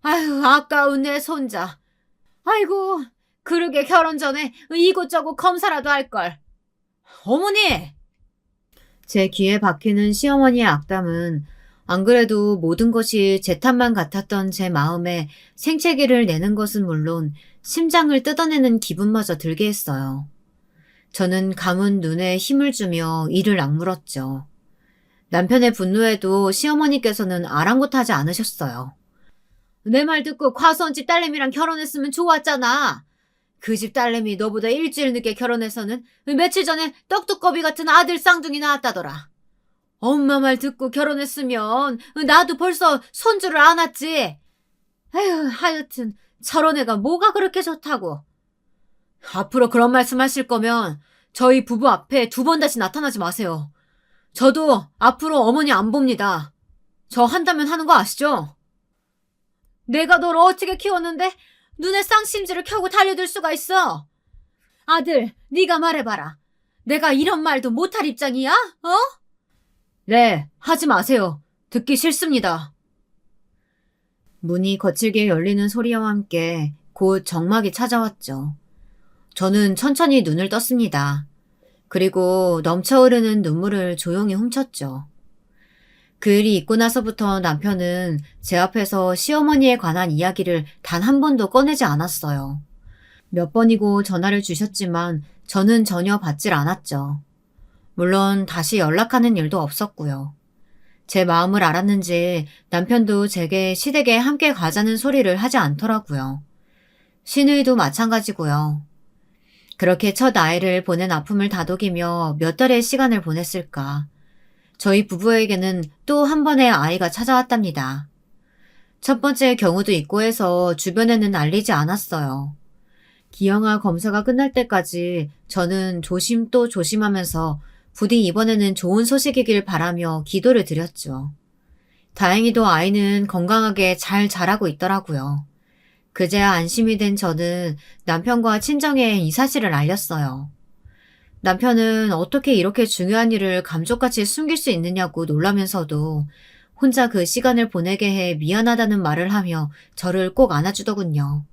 아유, 아까운 내 손자. 아이고, 그러게 결혼 전에 이곳저곳 검사라도 할걸. 어머니! 제 귀에 박히는 시어머니의 악담은 안 그래도 모든 것이 제 탓만 같았던 제 마음에 생채기를 내는 것은 물론 심장을 뜯어내는 기분마저 들게 했어요. 저는 감은 눈에 힘을 주며 이를 악물었죠. 남편의 분노에도 시어머니께서는 아랑곳하지 않으셨어요. 내 말 듣고 과수원집 딸내미랑 결혼했으면 좋았잖아. 그 집 딸내미 너보다 일주일 늦게 결혼해서는 며칠 전에 떡두꺼비 같은 아들 쌍둥이 낳았다더라. 엄마 말 듣고 결혼했으면 나도 벌써 손주를 안았지. 에휴, 하여튼 저런 애가 뭐가 그렇게 좋다고. 앞으로 그런 말씀 하실 거면 저희 부부 앞에 두 번 다시 나타나지 마세요. 저도 앞으로 어머니 안 봅니다. 저 한다면 하는 거 아시죠? 내가 널 어떻게 키웠는데 눈에 쌍심지를 켜고 달려들 수가 있어? 아들, 네가 말해봐라. 내가 이런 말도 못할 입장이야? 어? 네, 하지 마세요. 듣기 싫습니다. 문이 거칠게 열리는 소리와 함께 곧 정막이 찾아왔죠. 저는 천천히 눈을 떴습니다. 그리고 넘쳐흐르는 눈물을 조용히 훔쳤죠. 그 일이 있고 나서부터 남편은 제 앞에서 시어머니에 관한 이야기를 단 한 번도 꺼내지 않았어요. 몇 번이고 전화를 주셨지만 저는 전혀 받질 않았죠. 물론 다시 연락하는 일도 없었고요. 제 마음을 알았는지 남편도 제게 시댁에 함께 가자는 소리를 하지 않더라고요. 시누이도 마찬가지고요. 그렇게 첫 아이를 보낸 아픔을 다독이며 몇 달의 시간을 보냈을까. 저희 부부에게는 또 한 번의 아이가 찾아왔답니다. 첫 번째 경우도 있고 해서 주변에는 알리지 않았어요. 기형아 검사가 끝날 때까지 저는 조심 또 조심하면서 부디 이번에는 좋은 소식이길 바라며 기도를 드렸죠. 다행히도 아이는 건강하게 잘 자라고 있더라고요. 그제야 안심이 된 저는 남편과 친정에 이 사실을 알렸어요. 남편은 어떻게 이렇게 중요한 일을 감쪽같이 숨길 수 있느냐고 놀라면서도 혼자 그 시간을 보내게 해 미안하다는 말을 하며 저를 꼭 안아주더군요.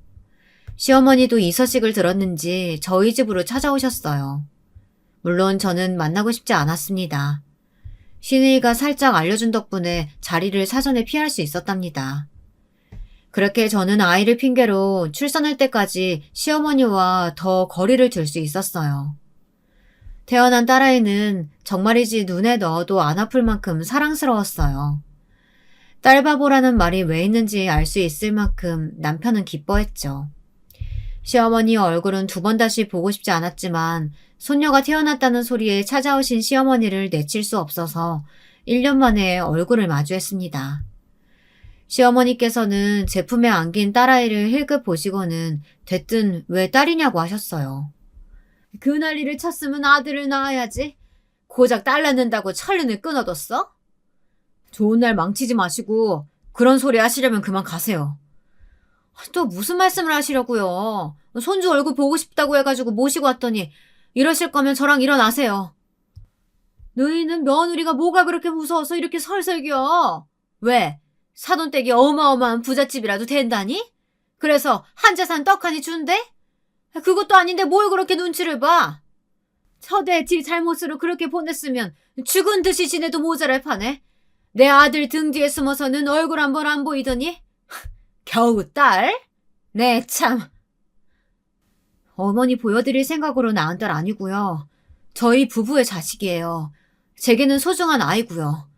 시어머니도 이 소식을 들었는지 저희 집으로 찾아오셨어요. 물론 저는 만나고 싶지 않았습니다. 신의가 살짝 알려준 덕분에 자리를 사전에 피할 수 있었답니다. 그렇게 저는 아이를 핑계로 출산할 때까지 시어머니와 더 거리를 둘 수 있었어요. 태어난 딸아이는 정말이지 눈에 넣어도 안 아플 만큼 사랑스러웠어요. 딸바보라는 말이 왜 있는지 알 수 있을 만큼 남편은 기뻐했죠. 시어머니 얼굴은 두 번 다시 보고 싶지 않았지만 손녀가 태어났다는 소리에 찾아오신 시어머니를 내칠 수 없어서 1년 만에 얼굴을 마주했습니다. 시어머니께서는 제품에 안긴 딸아이를 힐끗 보시고는 대뜸 왜 딸이냐고 하셨어요. 그 난리를 쳤으면 아들을 낳아야지. 고작 딸 낳는다고 천륜을 끊어뒀어? 좋은 날 망치지 마시고 그런 소리 하시려면 그만 가세요. 또 무슨 말씀을 하시려고요. 손주 얼굴 보고 싶다고 해가지고 모시고 왔더니 이러실 거면 저랑 일어나세요. 너희는 며느리가 뭐가 그렇게 무서워서 이렇게 설설겨? 왜? 사돈댁이 어마어마한 부잣집이라도 된다니? 그래서 한자산 떡하니 준대? 그것도 아닌데 뭘 그렇게 눈치를 봐? 처대 지 잘못으로 그렇게 보냈으면 죽은 듯이 지내도 모자랄 판에 내 아들 등 뒤에 숨어서는 얼굴 한 번 안 보이더니 겨우 딸? 네, 참. 어머니 보여드릴 생각으로 낳은 딸 아니고요. 저희 부부의 자식이에요. 제게는 소중한 아이고요.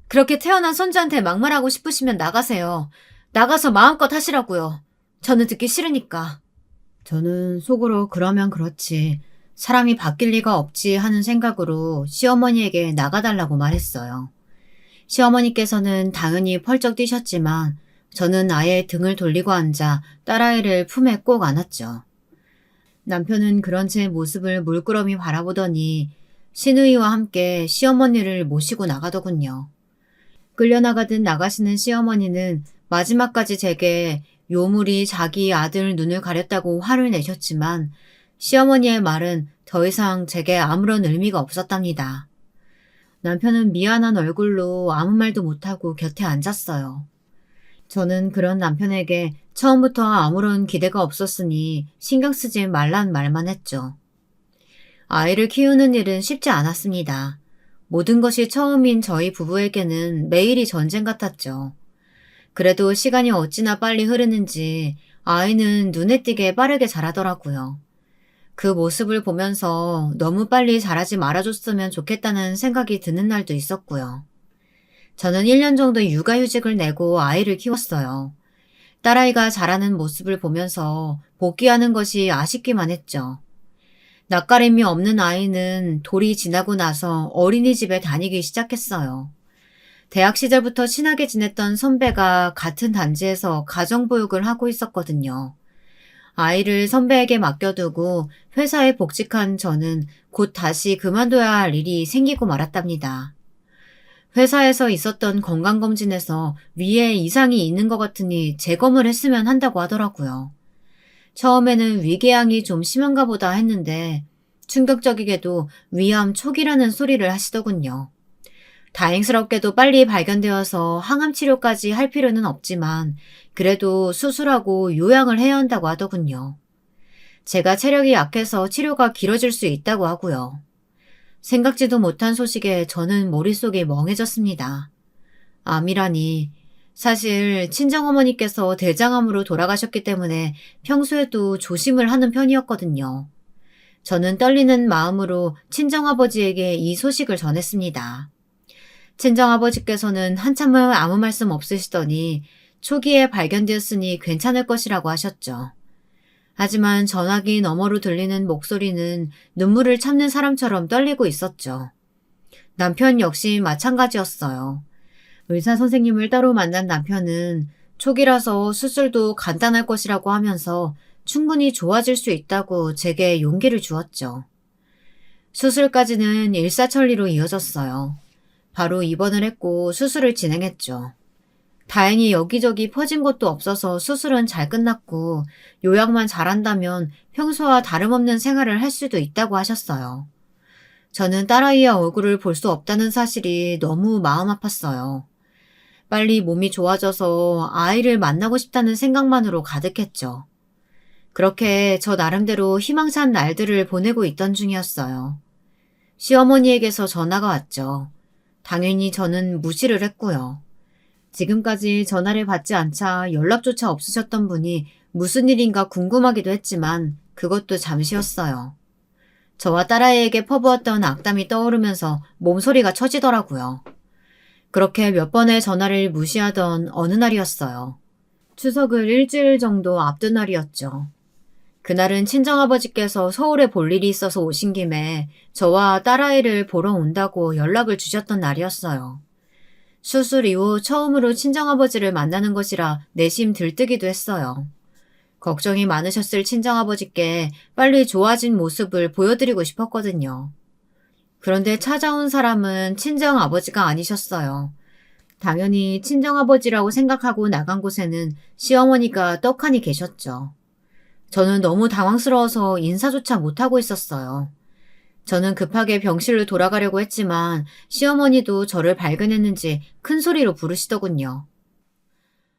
그렇게 태어난 손주한테 막말하고 싶으시면 나가세요. 나가서 마음껏 하시라고요. 저는 듣기 싫으니까. 저는 속으로 그러면 그렇지. 사람이 바뀔 리가 없지 하는 생각으로 시어머니에게 나가달라고 말했어요. 시어머니께서는 당연히 펄쩍 뛰셨지만 저는 아예 등을 돌리고 앉아 딸아이를 품에 꼭 안았죠. 남편은 그런 제 모습을 물끄러미 바라보더니 시누이와 함께 시어머니를 모시고 나가더군요. 끌려나가듯 나가시는 시어머니는 마지막까지 제게 요물이 자기 아들 눈을 가렸다고 화를 내셨지만 시어머니의 말은 더 이상 제게 아무런 의미가 없었답니다. 남편은 미안한 얼굴로 아무 말도 못하고 곁에 앉았어요. 저는 그런 남편에게 처음부터 아무런 기대가 없었으니 신경 쓰지 말란 말만 했죠. 아이를 키우는 일은 쉽지 않았습니다. 모든 것이 처음인 저희 부부에게는 매일이 전쟁 같았죠. 그래도 시간이 어찌나 빨리 흐르는지 아이는 눈에 띄게 빠르게 자라더라고요. 그 모습을 보면서 너무 빨리 자라지 말아줬으면 좋겠다는 생각이 드는 날도 있었고요. 저는 1년 정도 육아휴직을 내고 아이를 키웠어요. 딸아이가 자라는 모습을 보면서 복귀하는 것이 아쉽기만 했죠. 낯가림이 없는 아이는 돌이 지나고 나서 어린이집에 다니기 시작했어요. 대학 시절부터 친하게 지냈던 선배가 같은 단지에서 가정보육을 하고 있었거든요. 아이를 선배에게 맡겨두고 회사에 복직한 저는 곧 다시 그만둬야 할 일이 생기고 말았답니다. 회사에서 있었던 건강검진에서 위에 이상이 있는 것 같으니 재검을 했으면 한다고 하더라고요. 처음에는 위궤양이 좀 심한가 보다 했는데 충격적이게도 위암 초기라는 소리를 하시더군요. 다행스럽게도 빨리 발견되어서 항암 치료까지 할 필요는 없지만 그래도 수술하고 요양을 해야 한다고 하더군요. 제가 체력이 약해서 치료가 길어질 수 있다고 하고요. 생각지도 못한 소식에 저는 머릿속이 멍해졌습니다. 암이라니. 사실 친정어머니께서 대장암으로 돌아가셨기 때문에 평소에도 조심을 하는 편이었거든요. 저는 떨리는 마음으로 친정아버지에게 이 소식을 전했습니다. 친정아버지께서는 한참을 아무 말씀 없으시더니 초기에 발견되었으니 괜찮을 것이라고 하셨죠. 하지만 전화기 너머로 들리는 목소리는 눈물을 참는 사람처럼 떨리고 있었죠. 남편 역시 마찬가지였어요. 의사 선생님을 따로 만난 남편은 초기라서 수술도 간단할 것이라고 하면서 충분히 좋아질 수 있다고 제게 용기를 주었죠. 수술까지는 일사천리로 이어졌어요. 바로 입원을 했고 수술을 진행했죠. 다행히 여기저기 퍼진 것도 없어서 수술은 잘 끝났고 요양만 잘한다면 평소와 다름없는 생활을 할 수도 있다고 하셨어요. 저는 딸아이의 얼굴을 볼 수 없다는 사실이 너무 마음 아팠어요. 빨리 몸이 좋아져서 아이를 만나고 싶다는 생각만으로 가득했죠. 그렇게 저 나름대로 희망찬 날들을 보내고 있던 중이었어요. 시어머니에게서 전화가 왔죠. 당연히 저는 무시를 했고요. 지금까지 전화를 받지 않자 연락조차 없으셨던 분이 무슨 일인가 궁금하기도 했지만 그것도 잠시였어요. 저와 딸아이에게 퍼부었던 악담이 떠오르면서 몸소리가 처지더라고요. 그렇게 몇 번의 전화를 무시하던 어느 날이었어요. 추석을 일주일 정도 앞둔 날이었죠. 그날은 친정아버지께서 서울에 볼 일이 있어서 오신 김에 저와 딸아이를 보러 온다고 연락을 주셨던 날이었어요. 수술 이후 처음으로 친정아버지를 만나는 것이라 내심 들뜨기도 했어요. 걱정이 많으셨을 친정아버지께 빨리 좋아진 모습을 보여드리고 싶었거든요. 그런데 찾아온 사람은 친정아버지가 아니셨어요. 당연히 친정아버지라고 생각하고 나간 곳에는 시어머니가 떡하니 계셨죠. 저는 너무 당황스러워서 인사조차 못하고 있었어요. 저는 급하게 병실로 돌아가려고 했지만 시어머니도 저를 발견했는지 큰 소리로 부르시더군요.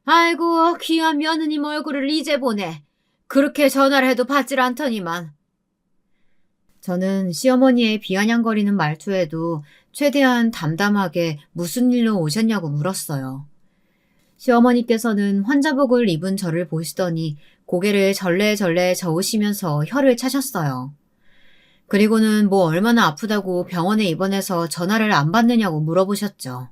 아이고, 귀한 며느님 얼굴을 이제 보네. 그렇게 전화를 해도 받질 않더니만. 저는 시어머니의 비아냥거리는 말투에도 최대한 담담하게 무슨 일로 오셨냐고 물었어요. 시어머니께서는 환자복을 입은 저를 보시더니 고개를 절레절레 저으시면서 혀를 차셨어요. 그리고는 뭐 얼마나 아프다고 병원에 입원해서 전화를 안 받느냐고 물어보셨죠.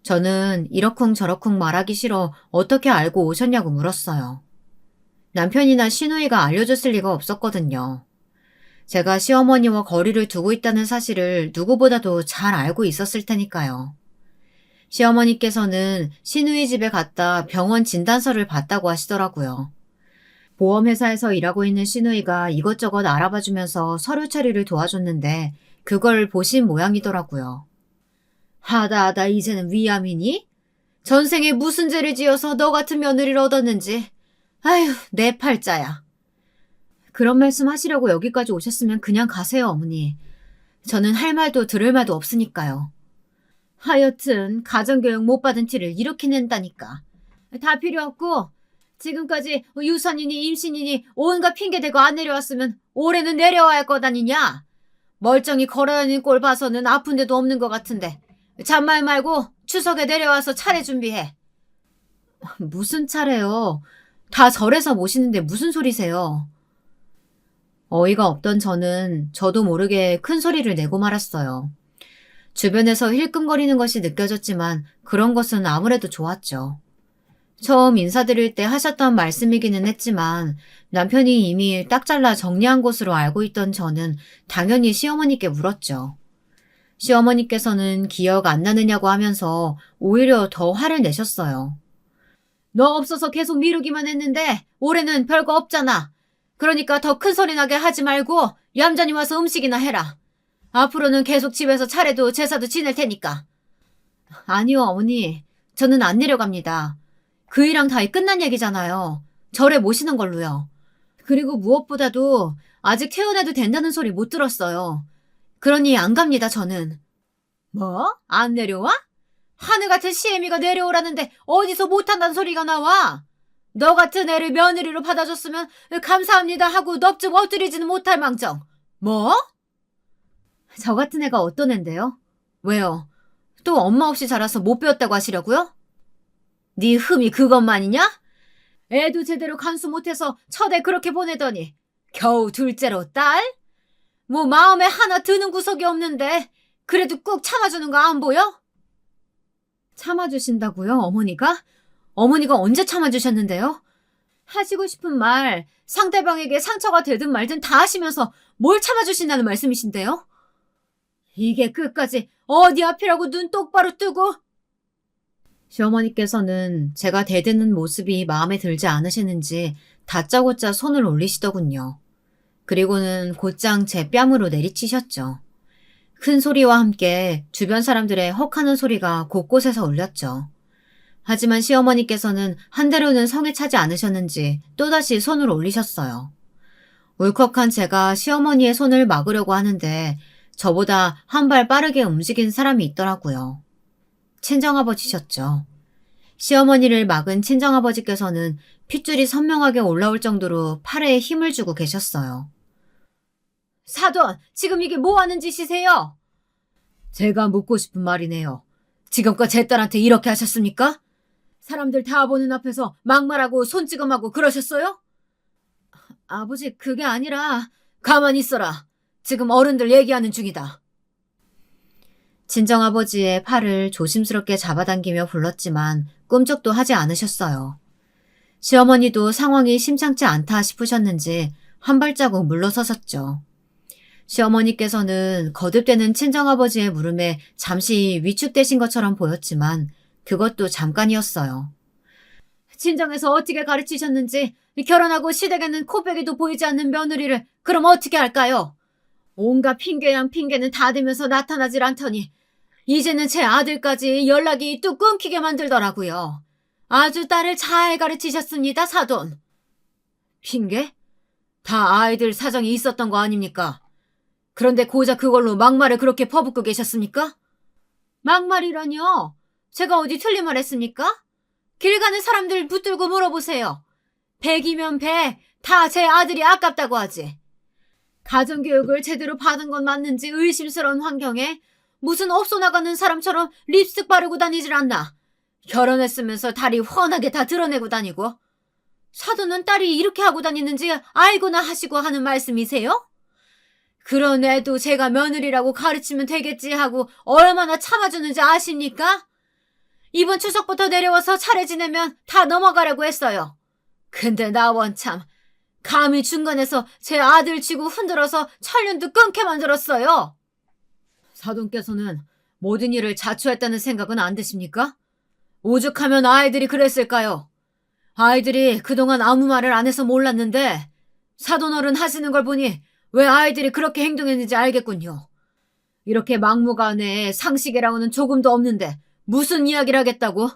저는 이러쿵저러쿵 말하기 싫어 어떻게 알고 오셨냐고 물었어요. 남편이나 시누이가 알려줬을 리가 없었거든요. 제가 시어머니와 거리를 두고 있다는 사실을 누구보다도 잘 알고 있었을 테니까요. 시어머니께서는 시누이 집에 갔다 병원 진단서를 받다고 하시더라고요. 보험회사에서 일하고 있는 시누이가 이것저것 알아봐주면서 서류 처리를 도와줬는데 그걸 보신 모양이더라고요. 하다하다 이제는 위암이니? 전생에 무슨 죄를 지어서 너 같은 며느리를 얻었는지. 아휴, 내 팔자야. 그런 말씀 하시려고 여기까지 오셨으면 그냥 가세요, 어머니. 저는 할 말도 들을 말도 없으니까요. 하여튼 가정교육 못 받은 티를 이렇게 낸다니까. 다 필요 없고 지금까지 유산이니 임신이니 온갖 핑계대고 안 내려왔으면 올해는 내려와야 할 거다니냐. 멀쩡히 걸어다니는 꼴 봐서는 아픈 데도 없는 것 같은데 잔말 말고 추석에 내려와서 차례 준비해. 무슨 차례요? 다 절에서 모시는데 무슨 소리세요? 어이가 없던 저도 모르게 큰 소리를 내고 말았어요. 주변에서 힐끔거리는 것이 느껴졌지만 그런 것은 아무래도 좋았죠. 처음 인사드릴 때 하셨던 말씀이기는 했지만 남편이 이미 딱 잘라 정리한 것으로 알고 있던 저는 당연히 시어머니께 물었죠. 시어머니께서는 기억 안 나느냐고 하면서 오히려 더 화를 내셨어요. 너 없어서 계속 미루기만 했는데 올해는 별거 없잖아. 그러니까 더 큰 소리 나게 하지 말고 얌전히 와서 음식이나 해라. 앞으로는 계속 집에서 차례도 제사도 지낼 테니까. 아니요, 어머니. 저는 안 내려갑니다. 그 일랑 다 끝난 얘기잖아요. 절에 모시는 걸로요. 그리고 무엇보다도 아직 퇴원해도 된다는 소리 못 들었어요. 그러니 안 갑니다, 저는. 뭐? 안 내려와? 하늘 같은 시애미가 내려오라는데 어디서 못한다는 소리가 나와? 너 같은 애를 며느리로 받아줬으면 감사합니다 하고 넙죽 엎드리지는 못할 망정. 뭐? 저 같은 애가 어떤 앤데요? 왜요? 또 엄마 없이 자라서 못 배웠다고 하시려고요? 네 흠이 그것만이냐? 애도 제대로 간수 못해서 첫애 그렇게 보내더니 겨우 둘째로 딸? 뭐 마음에 하나 드는 구석이 없는데 그래도 꾹 참아주는 거 안 보여? 참아주신다고요, 어머니가? 어머니가 언제 참아주셨는데요? 하시고 싶은 말, 상대방에게 상처가 되든 말든 다 하시면서 뭘 참아주신다는 말씀이신데요? 이게 끝까지 어디 앞이라고 눈 똑바로 뜨고? 시어머니께서는 제가 대드는 모습이 마음에 들지 않으시는지 다짜고짜 손을 올리시더군요. 그리고는 곧장 제 뺨으로 내리치셨죠. 큰 소리와 함께 주변 사람들의 헉하는 소리가 곳곳에서 울렸죠. 하지만 시어머니께서는 한 대로는 성에 차지 않으셨는지 또다시 손을 올리셨어요. 울컥한 제가 시어머니의 손을 막으려고 하는데 저보다 한 발 빠르게 움직인 사람이 있더라고요. 친정아버지셨죠. 시어머니를 막은 친정아버지께서는 핏줄이 선명하게 올라올 정도로 팔에 힘을 주고 계셨어요. 사돈, 지금 이게 뭐 하는 짓이세요? 제가 묻고 싶은 말이네요. 지금껏 제 딸한테 이렇게 하셨습니까? 사람들 다 보는 앞에서 막말하고 손찌검하고 그러셨어요? 아버지, 그게 아니라 가만히 있어라. 지금 어른들 얘기하는 중이다. 친정아버지의 팔을 조심스럽게 잡아당기며 불렀지만 꿈쩍도 하지 않으셨어요. 시어머니도 상황이 심상치 않다 싶으셨는지 한 발자국 물러서셨죠. 시어머니께서는 거듭되는 친정아버지의 물음에 잠시 위축되신 것처럼 보였지만 그것도 잠깐이었어요. 친정에서 어떻게 가르치셨는지 결혼하고 시댁에는 코빼기도 보이지 않는 며느리를 그럼 어떻게 할까요? 온갖 핑계랑 핑계는 다 대면서 나타나질 않더니 이제는 제 아들까지 연락이 뚝 끊기게 만들더라고요. 아주 딸을 잘 가르치셨습니다, 사돈. 핑계? 다 아이들 사정이 있었던 거 아닙니까? 그런데 고작 그걸로 막말을 그렇게 퍼붓고 계셨습니까? 막말이라뇨? 제가 어디 틀린 말 했습니까? 길 가는 사람들 붙들고 물어보세요. 100이면 100, 다 제 아들이 아깝다고 하지. 가정교육을 제대로 받은 건 맞는지 의심스러운 환경에 무슨 업소 나가는 사람처럼 립스틱 바르고 다니질 않나. 결혼했으면서 다리 훤하게 다 드러내고 다니고. 사돈은 딸이 이렇게 하고 다니는지 알고나 하시고 하는 말씀이세요? 그런 애도 제가 며느리라고 가르치면 되겠지 하고 얼마나 참아주는지 아십니까? 이번 추석부터 내려와서 차례 지내면 다 넘어가라고 했어요. 근데 나 원참 감히 중간에서 제 아들 치고 흔들어서 천륜도 끊게 만들었어요. 사돈께서는 모든 일을 자초했다는 생각은 안 드십니까? 오죽하면 아이들이 그랬을까요? 아이들이 그동안 아무 말을 안 해서 몰랐는데 사돈어른 하시는 걸 보니 왜 아이들이 그렇게 행동했는지 알겠군요. 이렇게 막무가내에 상식이라고는 조금도 없는데 무슨 이야기를 하겠다고?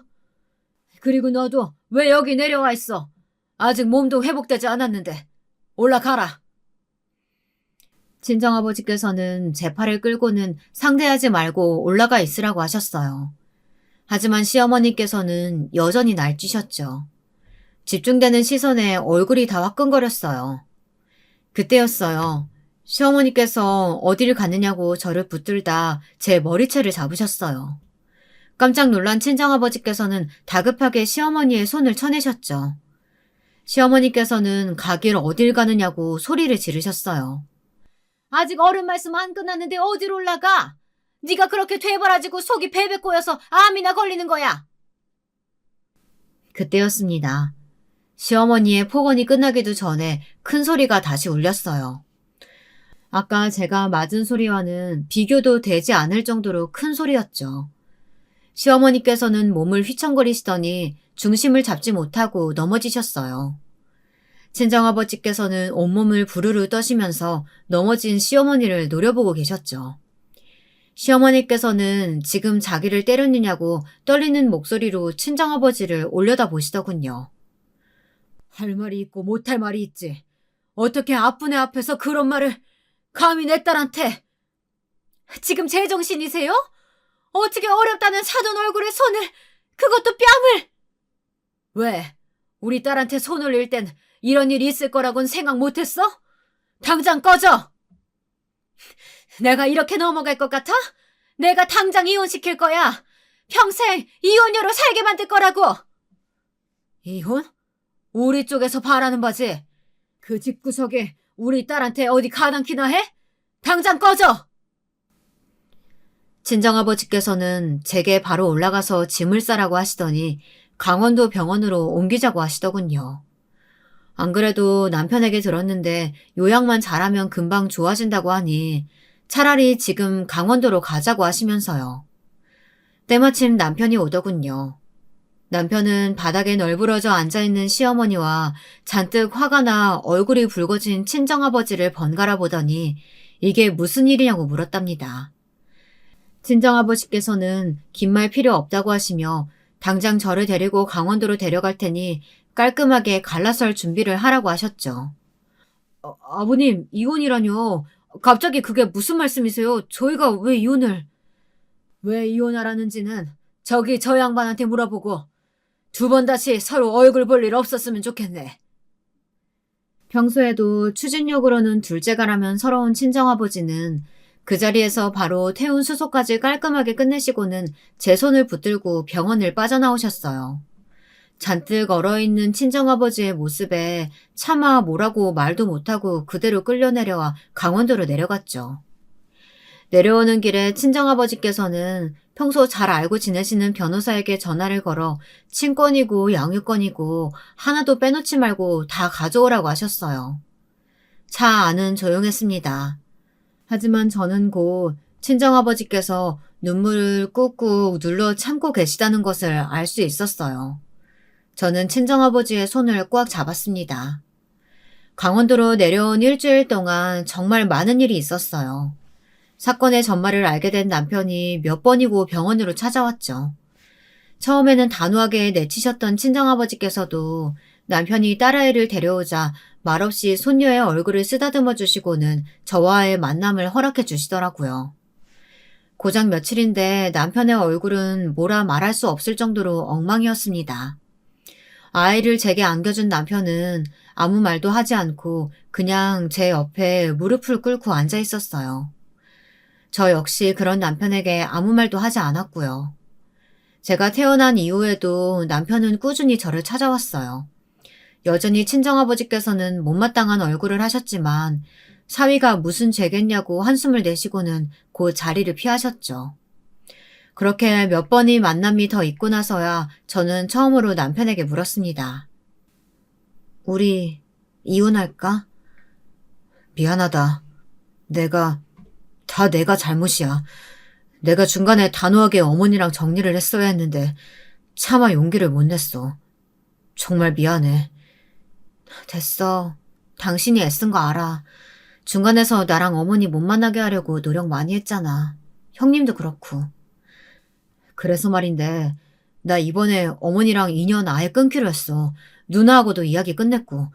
그리고 너도 왜 여기 내려와 있어? 아직 몸도 회복되지 않았는데 올라가라. 친정아버지께서는 제 팔을 끌고는 상대하지 말고 올라가 있으라고 하셨어요. 하지만 시어머니께서는 여전히 날뛰셨죠. 집중되는 시선에 얼굴이 다 화끈거렸어요. 그때였어요. 시어머니께서 어디를 갔느냐고 저를 붙들다 제 머리채를 잡으셨어요. 깜짝 놀란 친정아버지께서는 다급하게 시어머니의 손을 쳐내셨죠. 시어머니께서는 가길 어딜 가느냐고 소리를 지르셨어요. 아직 어른 말씀 안 끝났는데 어디로 올라가? 네가 그렇게 되버라지고 속이 베베 꼬여서 암이나 걸리는 거야. 그때였습니다. 시어머니의 폭언이 끝나기도 전에 큰 소리가 다시 울렸어요. 아까 제가 맞은 소리와는 비교도 되지 않을 정도로 큰 소리였죠. 시어머니께서는 몸을 휘청거리시더니 중심을 잡지 못하고 넘어지셨어요. 친정아버지께서는 온몸을 부르르 떠시면서 넘어진 시어머니를 노려보고 계셨죠. 시어머니께서는 지금 자기를 때렸느냐고 떨리는 목소리로 친정아버지를 올려다보시더군요. 할 말이 있고 못할 말이 있지. 어떻게 아픈 애 앞에서 그런 말을 감히 내 딸한테. 지금 제정신이세요? 어떻게 어렵다는 사돈 얼굴에 손을, 그것도 뺨을. 왜? 우리 딸한테 손 올릴 땐 이런 일이 있을 거라고는 생각 못했어? 당장 꺼져! 내가 이렇게 넘어갈 것 같아? 내가 당장 이혼시킬 거야. 평생 이혼녀로 살게 만들 거라고. 이혼? 우리 쪽에서 바라는 바지. 그 집구석에 우리 딸한테 어디 가당키나 해? 당장 꺼져! 친정아버지께서는 제게 바로 올라가서 짐을 싸라고 하시더니 강원도 병원으로 옮기자고 하시더군요. 안 그래도 남편에게 들었는데 요양만 잘하면 금방 좋아진다고 하니 차라리 지금 강원도로 가자고 하시면서요. 때마침 남편이 오더군요. 남편은 바닥에 널브러져 앉아있는 시어머니와 잔뜩 화가 나 얼굴이 붉어진 친정아버지를 번갈아 보더니 이게 무슨 일이냐고 물었답니다. 친정아버지께서는 긴 말 필요 없다고 하시며 당장 저를 데리고 강원도로 데려갈 테니 깔끔하게 갈라설 준비를 하라고 하셨죠. 아버님, 이혼이라뇨. 갑자기 그게 무슨 말씀이세요? 저희가 왜 이혼을... 왜 이혼하라는지는 저기 저 양반한테 물어보고 2번 다시 서로 얼굴 볼 일 없었으면 좋겠네. 평소에도 추진력으로는 둘째가라면 서러운 친정아버지는 그 자리에서 바로 태운 수소까지 깔끔하게 끝내시고는 제 손을 붙들고 병원을 빠져나오셨어요. 잔뜩 얼어있는 친정아버지의 모습에 차마 뭐라고 말도 못하고 그대로 끌려내려와 강원도로 내려갔죠. 내려오는 길에 친정아버지께서는 평소 잘 알고 지내시는 변호사에게 전화를 걸어 친권이고 양육권이고 하나도 빼놓지 말고 다 가져오라고 하셨어요. 차 안은 조용했습니다. 하지만 저는 곧 친정아버지께서 눈물을 꾹꾹 눌러 참고 계시다는 것을 알 수 있었어요. 저는 친정아버지의 손을 꽉 잡았습니다. 강원도로 내려온 일주일 동안 정말 많은 일이 있었어요. 사건의 전말을 알게 된 남편이 몇 번이고 병원으로 찾아왔죠. 처음에는 단호하게 내치셨던 친정아버지께서도 남편이 딸아이를 데려오자 말없이 손녀의 얼굴을 쓰다듬어 주시고는 저와의 만남을 허락해 주시더라고요. 고작 며칠인데 남편의 얼굴은 뭐라 말할 수 없을 정도로 엉망이었습니다. 아이를 제게 안겨준 남편은 아무 말도 하지 않고 그냥 제 옆에 무릎을 꿇고 앉아 있었어요. 저 역시 그런 남편에게 아무 말도 하지 않았고요. 제가 태어난 이후에도 남편은 꾸준히 저를 찾아왔어요. 여전히 친정아버지께서는 못마땅한 얼굴을 하셨지만 사위가 무슨 죄겠냐고 한숨을 내쉬고는 곧 자리를 피하셨죠. 그렇게 몇 번의 만남이 더 있고 나서야 저는 처음으로 남편에게 물었습니다. 우리 이혼할까? 미안하다. 내가 잘못이야. 내가 중간에 단호하게 어머니랑 정리를 했어야 했는데 차마 용기를 못 냈어. 정말 미안해. 됐어. 당신이 애쓴 거 알아. 중간에서 나랑 어머니 못 만나게 하려고 노력 많이 했잖아. 형님도 그렇고. 그래서 말인데 나 이번에 어머니랑 인연 아예 끊기로 했어. 누나하고도 이야기 끝냈고.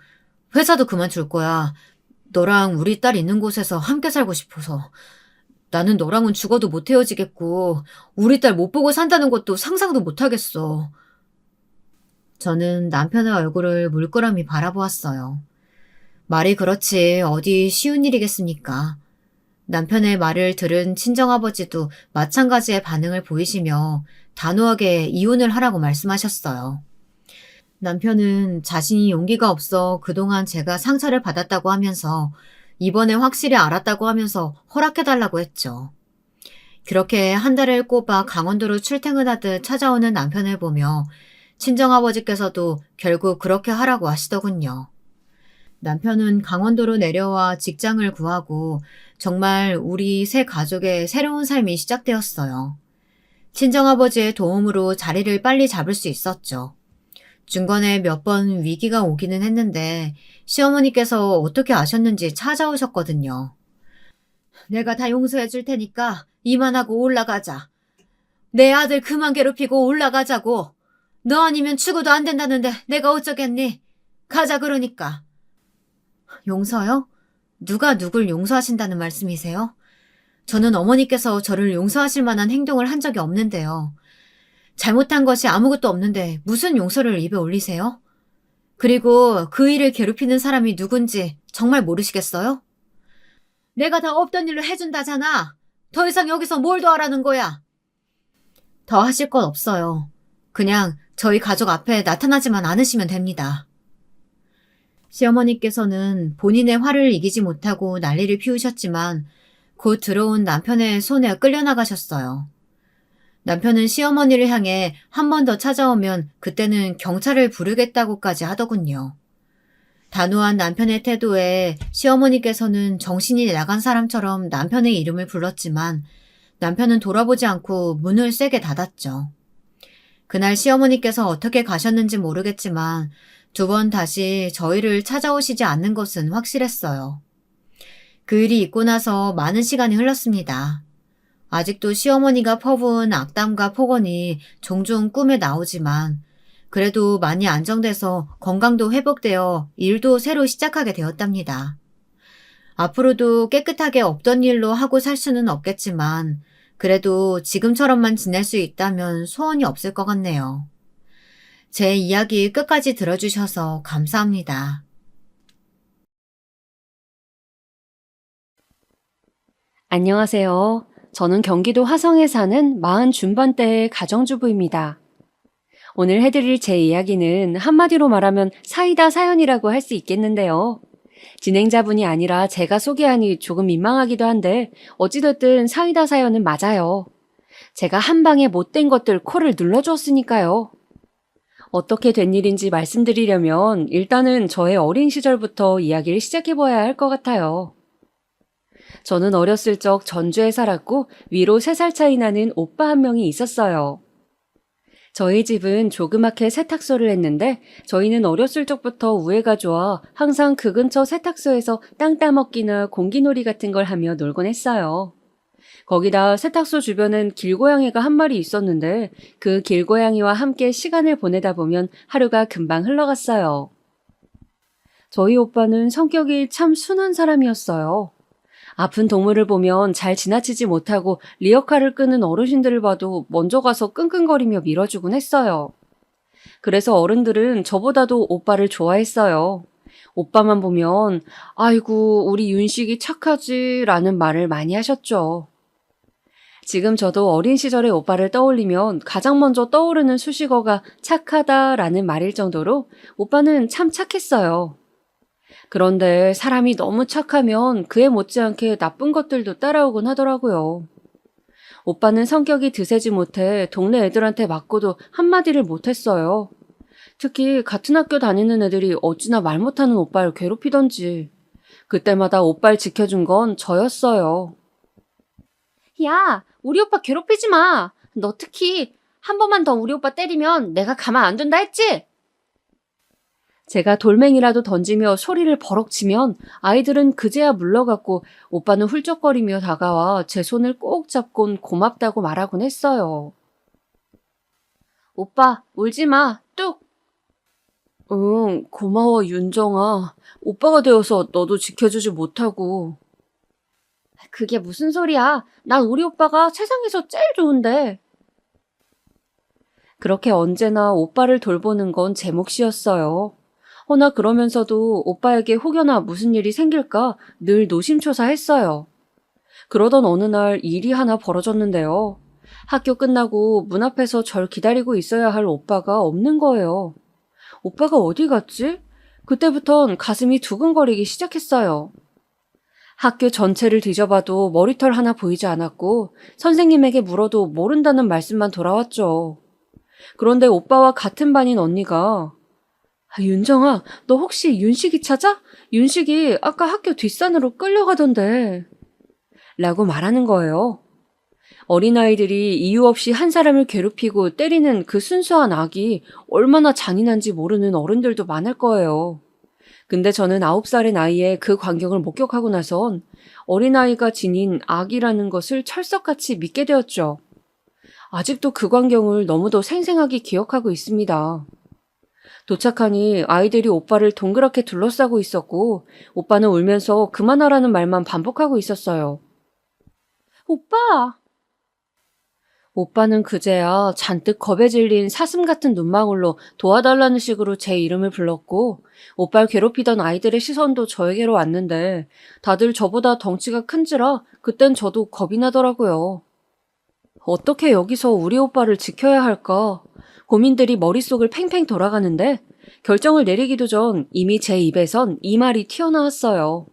회사도 그만둘 거야. 너랑 우리 딸 있는 곳에서 함께 살고 싶어서. 나는 너랑은 죽어도 못 헤어지겠고 우리 딸 못 보고 산다는 것도 상상도 못 하겠어. 저는 남편의 얼굴을 물끄러미 바라보았어요. 말이 그렇지 어디 쉬운 일이겠습니까? 남편의 말을 들은 친정아버지도 마찬가지의 반응을 보이시며 단호하게 이혼을 하라고 말씀하셨어요. 남편은 자신이 용기가 없어 그동안 제가 상처를 받았다고 하면서 이번에 확실히 알았다고 하면서 허락해달라고 했죠. 그렇게 한 달을 꼽아 강원도로 출퇴근하듯 찾아오는 남편을 보며 친정아버지께서도 결국 그렇게 하라고 하시더군요. 남편은 강원도로 내려와 직장을 구하고 정말 우리 세 가족의 새로운 삶이 시작되었어요. 친정아버지의 도움으로 자리를 빨리 잡을 수 있었죠. 중간에 몇 번 위기가 오기는 했는데 시어머니께서 어떻게 아셨는지 찾아오셨거든요. 내가 다 용서해 줄 테니까 이만하고 올라가자. 내 아들 그만 괴롭히고 올라가자고. 너 아니면 죽어도 안 된다는데 내가 어쩌겠니? 가자 그러니까. 용서요? 누가 누굴 용서하신다는 말씀이세요? 저는 어머니께서 저를 용서하실 만한 행동을 한 적이 없는데요. 잘못한 것이 아무것도 없는데 무슨 용서를 입에 올리세요? 그리고 그 일을 괴롭히는 사람이 누군지 정말 모르시겠어요? 내가 다 없던 일로 해준다잖아. 더 이상 여기서 뭘 더 하라는 거야? 더 하실 건 없어요. 그냥 저희 가족 앞에 나타나지만 않으시면 됩니다. 시어머니께서는 본인의 화를 이기지 못하고 난리를 피우셨지만 곧 들어온 남편의 손에 끌려나가셨어요. 남편은 시어머니를 향해 한 번 더 찾아오면 그때는 경찰을 부르겠다고까지 하더군요. 단호한 남편의 태도에 시어머니께서는 정신이 나간 사람처럼 남편의 이름을 불렀지만 남편은 돌아보지 않고 문을 세게 닫았죠. 그날 시어머니께서 어떻게 가셨는지 모르겠지만 두 번 다시 저희를 찾아오시지 않는 것은 확실했어요. 그 일이 있고 나서 많은 시간이 흘렀습니다. 아직도 시어머니가 퍼부은 악담과 폭언이 종종 꿈에 나오지만 그래도 많이 안정돼서 건강도 회복되어 일도 새로 시작하게 되었답니다. 앞으로도 깨끗하게 없던 일로 하고 살 수는 없겠지만 그래도 지금처럼만 지낼 수 있다면 소원이 없을 것 같네요. 제 이야기 끝까지 들어주셔서 감사합니다. 안녕하세요. 저는 경기도 화성에 사는 40 중반대의 가정주부입니다. 오늘 해드릴 제 이야기는 한마디로 말하면 사이다 사연이라고 할 수 있겠는데요. 진행자분이 아니라 제가 소개하니 조금 민망하기도 한데 어찌됐든 사이다 사연은 맞아요. 제가 한 방에 못된 것들 코를 눌러주었으니까요. 어떻게 된 일인지 말씀드리려면 일단은 저의 어린 시절부터 이야기를 시작해봐야 할 것 같아요. 저는 어렸을 적 전주에 살았고 위로 3살 차이 나는 오빠 한 명이 있었어요. 저희 집은 조그맣게 세탁소를 했는데 저희는 어렸을 적부터 우애가 좋아 항상 그 근처 세탁소에서 땅 따먹기나 공기놀이 같은 걸 하며 놀곤 했어요. 거기다 세탁소 주변엔 길고양이가 한 마리 있었는데 그 길고양이와 함께 시간을 보내다 보면 하루가 금방 흘러갔어요. 저희 오빠는 성격이 참 순한 사람이었어요. 아픈 동물을 보면 잘 지나치지 못하고 리어카를 끄는 어르신들을 봐도 먼저 가서 끙끙거리며 밀어주곤 했어요. 그래서 어른들은 저보다도 오빠를 좋아했어요. 오빠만 보면 아이고 우리 윤식이 착하지 라는 말을 많이 하셨죠. 지금 저도 어린 시절의 오빠를 떠올리면 가장 먼저 떠오르는 수식어가 착하다라는 말일 정도로 오빠는 참 착했어요. 그런데 사람이 너무 착하면 그에 못지않게 나쁜 것들도 따라오곤 하더라고요. 오빠는 성격이 드세지 못해 동네 애들한테 맞고도 한마디를 못했어요. 특히 같은 학교 다니는 애들이 어찌나 말 못하는 오빠를 괴롭히던지. 그때마다 오빠를 지켜준 건 저였어요. 야, 우리 오빠 괴롭히지 마. 너 특히 한 번만 더 우리 오빠 때리면 내가 가만 안 둔다 했지? 제가 돌멩이라도 던지며 소리를 버럭 치면 아이들은 그제야 물러갔고 오빠는 훌쩍거리며 다가와 제 손을 꼭 잡곤 고맙다고 말하곤 했어요. 오빠, 울지 마. 뚝! 응, 고마워, 윤정아. 오빠가 되어서 너도 지켜주지 못하고. 그게 무슨 소리야. 난 우리 오빠가 세상에서 제일 좋은데. 그렇게 언제나 오빠를 돌보는 건 제 몫이었어요. 허나 그러면서도 오빠에게 혹여나 무슨 일이 생길까 늘 노심초사했어요. 그러던 어느 날 일이 하나 벌어졌는데요. 학교 끝나고 문 앞에서 절 기다리고 있어야 할 오빠가 없는 거예요. 오빠가 어디 갔지? 그때부턴 가슴이 두근거리기 시작했어요. 학교 전체를 뒤져봐도 머리털 하나 보이지 않았고 선생님에게 물어도 모른다는 말씀만 돌아왔죠. 그런데 오빠와 같은 반인 언니가 윤정아, 너 혹시 윤식이 찾아? 윤식이 아까 학교 뒷산으로 끌려가던데. 라고 말하는 거예요. 어린아이들이 이유 없이 한 사람을 괴롭히고 때리는 그 순수한 악이 얼마나 잔인한지 모르는 어른들도 많을 거예요. 근데 저는 9살의 나이에 그 광경을 목격하고 나선 어린아이가 지닌 악이라는 것을 철석같이 믿게 되었죠. 아직도 그 광경을 너무도 생생하게 기억하고 있습니다. 도착하니 아이들이 오빠를 동그랗게 둘러싸고 있었고 오빠는 울면서 그만하라는 말만 반복하고 있었어요. 오빠! 오빠는 그제야 잔뜩 겁에 질린 사슴 같은 눈망울로 도와달라는 식으로 제 이름을 불렀고 오빠를 괴롭히던 아이들의 시선도 저에게로 왔는데 다들 저보다 덩치가 큰지라 그땐 저도 겁이 나더라고요. 어떻게 여기서 우리 오빠를 지켜야 할까? 고민들이 머릿속을 팽팽 돌아가는데 결정을 내리기도 전 이미 제 입에선 이 말이 튀어나왔어요.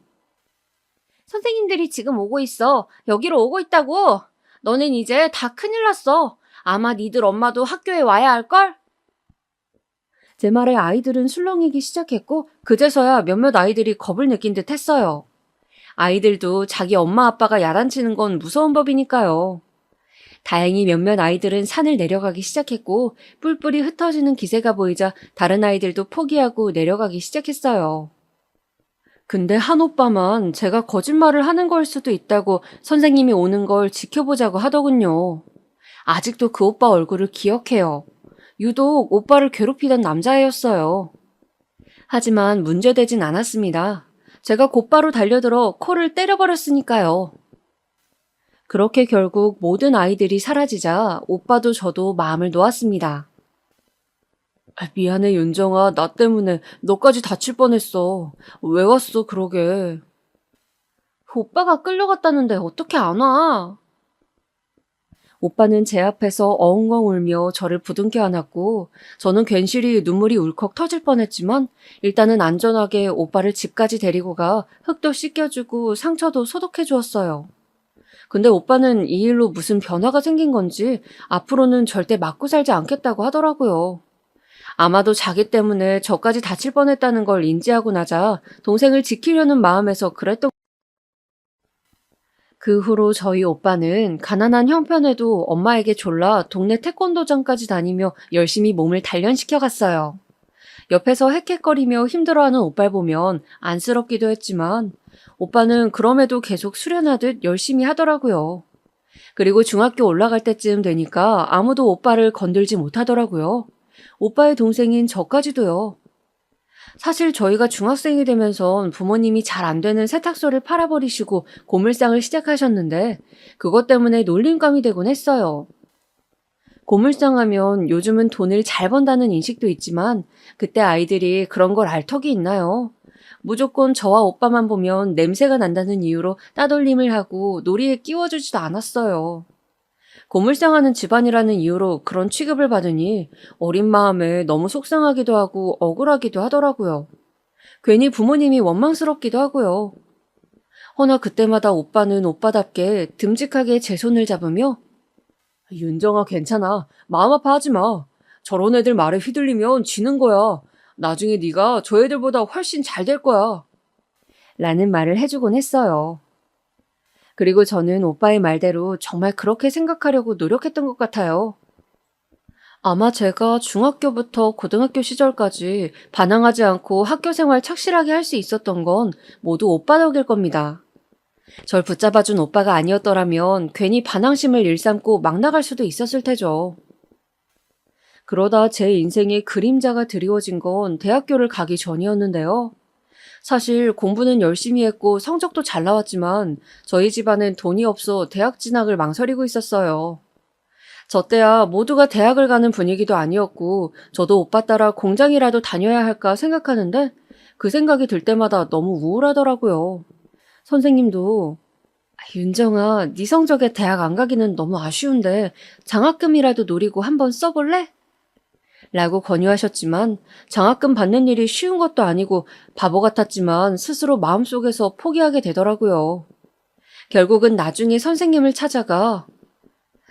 선생님들이 지금 오고 있어. 여기로 오고 있다고. 너넨 이제 다 큰일 났어. 아마 니들 엄마도 학교에 와야 할걸? 제 말에 아이들은 술렁이기 시작했고 그제서야 몇몇 아이들이 겁을 느낀 듯 했어요. 아이들도 자기 엄마 아빠가 야단치는 건 무서운 법이니까요. 다행히 몇몇 아이들은 산을 내려가기 시작했고 뿔뿔이 흩어지는 기세가 보이자 다른 아이들도 포기하고 내려가기 시작했어요. 근데 한 오빠만 제가 거짓말을 하는 걸 수도 있다고 선생님이 오는 걸 지켜보자고 하더군요. 아직도 그 오빠 얼굴을 기억해요. 유독 오빠를 괴롭히던 남자애였어요. 하지만 문제되진 않았습니다. 제가 곧바로 달려들어 코를 때려버렸으니까요. 그렇게 결국 모든 아이들이 사라지자 오빠도 저도 마음을 놓았습니다. 미안해 윤정아, 나 때문에 너까지 다칠 뻔했어. 왜 왔어 그러게. 오빠가 끌려갔다는데 어떻게 안 와? 오빠는 제 앞에서 엉엉 울며 저를 부둥켜 안았고 저는 괜시리 눈물이 울컥 터질 뻔했지만 일단은 안전하게 오빠를 집까지 데리고 가 흙도 씻겨주고 상처도 소독해 주었어요. 근데 오빠는 이 일로 무슨 변화가 생긴 건지 앞으로는 절대 맞고 살지 않겠다고 하더라고요. 아마도 자기 때문에 저까지 다칠 뻔했다는 걸 인지하고 나자 동생을 지키려는 마음에서 그랬던. 그 후로 저희 오빠는 가난한 형편에도 엄마에게 졸라 동네 태권도장까지 다니며 열심히 몸을 단련시켜 갔어요. 옆에서 헥헥거리며 힘들어하는 오빠를 보면 안쓰럽기도 했지만 오빠는 그럼에도 계속 수련하듯 열심히 하더라고요. 그리고 중학교 올라갈 때쯤 되니까 아무도 오빠를 건들지 못하더라고요. 오빠의 동생인 저까지도요. 사실 저희가 중학생이 되면선 부모님이 잘 안 되는 세탁소를 팔아버리시고 고물상을 시작하셨는데 그것 때문에 놀림감이 되곤 했어요. 고물상 하면 요즘은 돈을 잘 번다는 인식도 있지만 그때 아이들이 그런 걸 알 턱이 있나요? 무조건 저와 오빠만 보면 냄새가 난다는 이유로 따돌림을 하고 놀이에 끼워주지도 않았어요. 고물상하는 집안이라는 이유로 그런 취급을 받으니 어린 마음에 너무 속상하기도 하고 억울하기도 하더라고요. 괜히 부모님이 원망스럽기도 하고요. 허나 그때마다 오빠는 오빠답게 듬직하게 제 손을 잡으며 윤정아 괜찮아. 마음 아파하지 마. 저런 애들 말에 휘둘리면 지는 거야. 나중에 네가 저 애들보다 훨씬 잘 될 거야. 라는 말을 해주곤 했어요. 그리고 저는 오빠의 말대로 정말 그렇게 생각하려고 노력했던 것 같아요. 아마 제가 중학교부터 고등학교 시절까지 반항하지 않고 학교 생활 착실하게 할 수 있었던 건 모두 오빠 덕일 겁니다. 절 붙잡아준 오빠가 아니었더라면 괜히 반항심을 일삼고 막 나갈 수도 있었을 테죠. 그러다 제 인생에 그림자가 드리워진 건 대학교를 가기 전이었는데요. 사실 공부는 열심히 했고 성적도 잘 나왔지만 저희 집안은 돈이 없어 대학 진학을 망설이고 있었어요. 저 때야 모두가 대학을 가는 분위기도 아니었고 저도 오빠 따라 공장이라도 다녀야 할까 생각하는데 그 생각이 들 때마다 너무 우울하더라고요. 선생님도 윤정아, 네 성적에 대학 안 가기는 너무 아쉬운데 장학금이라도 노리고 한번 써볼래? 라고 권유하셨지만 장학금 받는 일이 쉬운 것도 아니고 바보 같았지만 스스로 마음속에서 포기하게 되더라고요. 결국은 나중에 선생님을 찾아가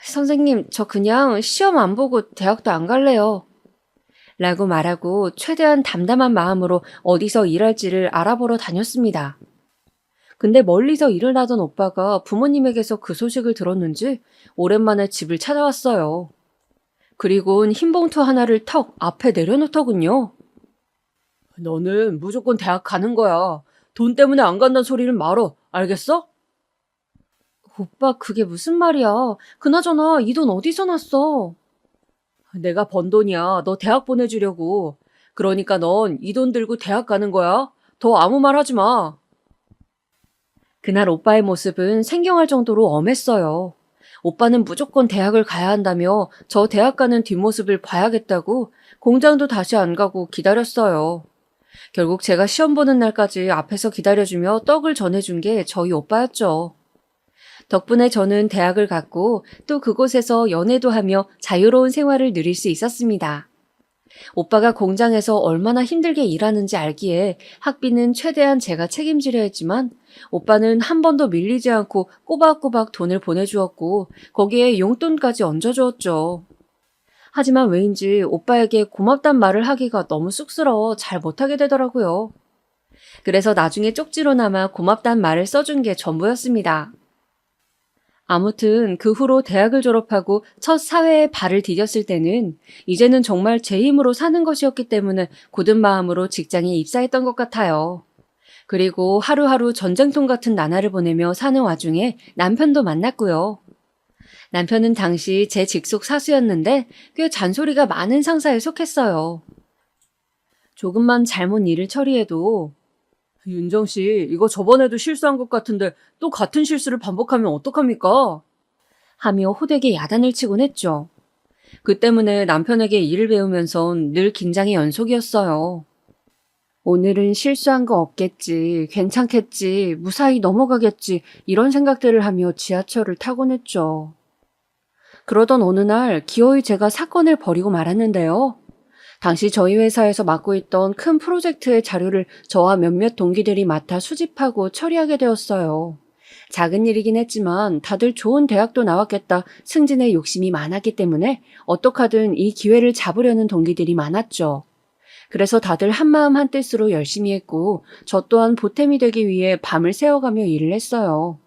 선생님, 저 그냥 시험 안 보고 대학도 안 갈래요. 라고 말하고 최대한 담담한 마음으로 어디서 일할지를 알아보러 다녔습니다. 근데 멀리서 일을 하던 오빠가 부모님에게서 그 소식을 들었는지 오랜만에 집을 찾아왔어요. 그리고는 흰 봉투 하나를 턱 앞에 내려놓더군요. 너는 무조건 대학 가는 거야. 돈 때문에 안 간다는 소리를 말어. 알겠어? 오빠 그게 무슨 말이야. 그나저나 이 돈 어디서 났어? 내가 번 돈이야. 너 대학 보내주려고. 그러니까 넌 이 돈 들고 대학 가는 거야. 더 아무 말 하지 마. 그날 오빠의 모습은 생경할 정도로 엄했어요. 오빠는 무조건 대학을 가야 한다며 저 대학 가는 뒷모습을 봐야겠다고 공장도 다시 안 가고 기다렸어요. 결국 제가 시험 보는 날까지 앞에서 기다려주며 떡을 전해준 게 저희 오빠였죠. 덕분에 저는 대학을 갔고 또 그곳에서 연애도 하며 자유로운 생활을 누릴 수 있었습니다. 오빠가 공장에서 얼마나 힘들게 일하는지 알기에 학비는 최대한 제가 책임지려 했지만 오빠는 한 번도 밀리지 않고 꼬박꼬박 돈을 보내주었고 거기에 용돈까지 얹어주었죠. 하지만 왜인지 오빠에게 고맙단 말을 하기가 너무 쑥스러워 잘 못하게 되더라고요. 그래서 나중에 쪽지로나마 고맙단 말을 써준 게 전부였습니다. 아무튼 그 후로 대학을 졸업하고 첫 사회에 발을 디뎠을 때는 이제는 정말 제 힘으로 사는 것이었기 때문에 굳은 마음으로 직장에 입사했던 것 같아요. 그리고 하루하루 전쟁통 같은 나날을 보내며 사는 와중에 남편도 만났고요. 남편은 당시 제 직속 사수였는데 꽤 잔소리가 많은 상사에 속했어요. 조금만 잘못 일을 처리해도 윤정 씨, 이거 저번에도 실수한 것 같은데 또 같은 실수를 반복하면 어떡합니까? 하며 호되게 야단을 치곤 했죠. 그 때문에 남편에게 일을 배우면선 늘 긴장의 연속이었어요. 오늘은 실수한 거 없겠지, 괜찮겠지, 무사히 넘어가겠지, 이런 생각들을 하며 지하철을 타곤 했죠. 그러던 어느 날 기어이 제가 사건을 벌이고 말았는데요. 당시 저희 회사에서 맡고 있던 큰 프로젝트의 자료를 저와 몇몇 동기들이 맡아 수집하고 처리하게 되었어요. 작은 일이긴 했지만 다들 좋은 대학도 나왔겠다 승진에 욕심이 많았기 때문에 어떡하든 이 기회를 잡으려는 동기들이 많았죠. 그래서 다들 한마음 한뜻으로 열심히 했고 저 또한 보탬이 되기 위해 밤을 새워가며 일을 했어요.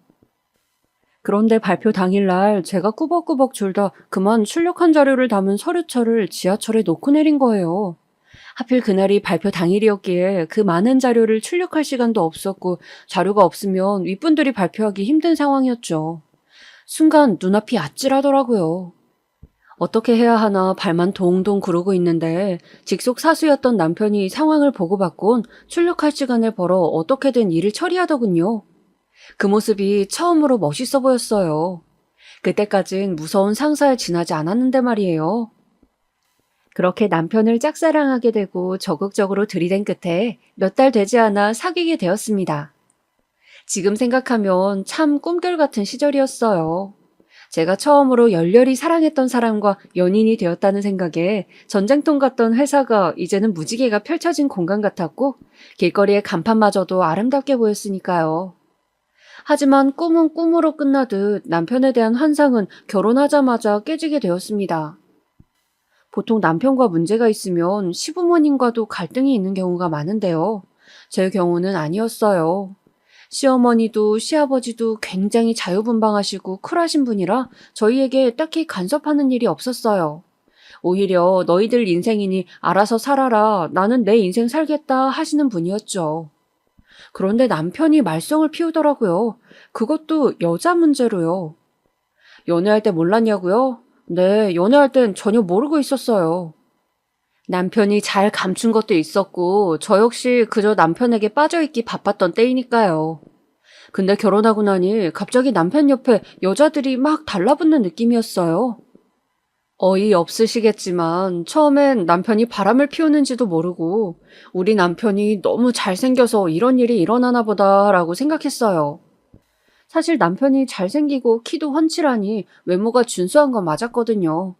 그런데 발표 당일날 제가 꾸벅꾸벅 졸다 그만 출력한 자료를 담은 서류철을 지하철에 놓고 내린 거예요. 하필 그날이 발표 당일이었기에 그 많은 자료를 출력할 시간도 없었고 자료가 없으면 윗분들이 발표하기 힘든 상황이었죠. 순간 눈앞이 아찔하더라고요. 어떻게 해야 하나 발만 동동 구르고 있는데 직속 사수였던 남편이 상황을 보고받곤 출력할 시간을 벌어 어떻게든 일을 처리하더군요. 그 모습이 처음으로 멋있어 보였어요. 그때까진 무서운 상사에 지나지 않았는데 말이에요. 그렇게 남편을 짝사랑하게 되고 적극적으로 들이댄 끝에 몇 달 되지 않아 사귀게 되었습니다. 지금 생각하면 참 꿈결 같은 시절이었어요. 제가 처음으로 열렬히 사랑했던 사람과 연인이 되었다는 생각에 전쟁통 같던 회사가 이제는 무지개가 펼쳐진 공간 같았고 길거리의 간판마저도 아름답게 보였으니까요. 하지만 꿈은 꿈으로 끝나듯 남편에 대한 환상은 결혼하자마자 깨지게 되었습니다. 보통 남편과 문제가 있으면 시부모님과도 갈등이 있는 경우가 많은데요. 제 경우는 아니었어요. 시어머니도 시아버지도 굉장히 자유분방하시고 쿨하신 분이라 저희에게 딱히 간섭하는 일이 없었어요. 오히려 너희들 인생이니 알아서 살아라, 나는 내 인생 살겠다 하시는 분이었죠. 그런데 남편이 말썽을 피우더라고요. 그것도 여자 문제로요. 연애할 때 몰랐냐고요? 네, 연애할 땐 전혀 모르고 있었어요. 남편이 잘 감춘 것도 있었고 저 역시 그저 남편에게 빠져있기 바빴던 때이니까요. 근데 결혼하고 나니 갑자기 남편 옆에 여자들이 막 달라붙는 느낌이었어요. 어이없으시겠지만 처음엔 남편이 바람을 피우는지도 모르고 우리 남편이 너무 잘생겨서 이런 일이 일어나나 보다라고 생각했어요. 사실 남편이 잘생기고 키도 훤칠하니 외모가 준수한 건 맞았거든요.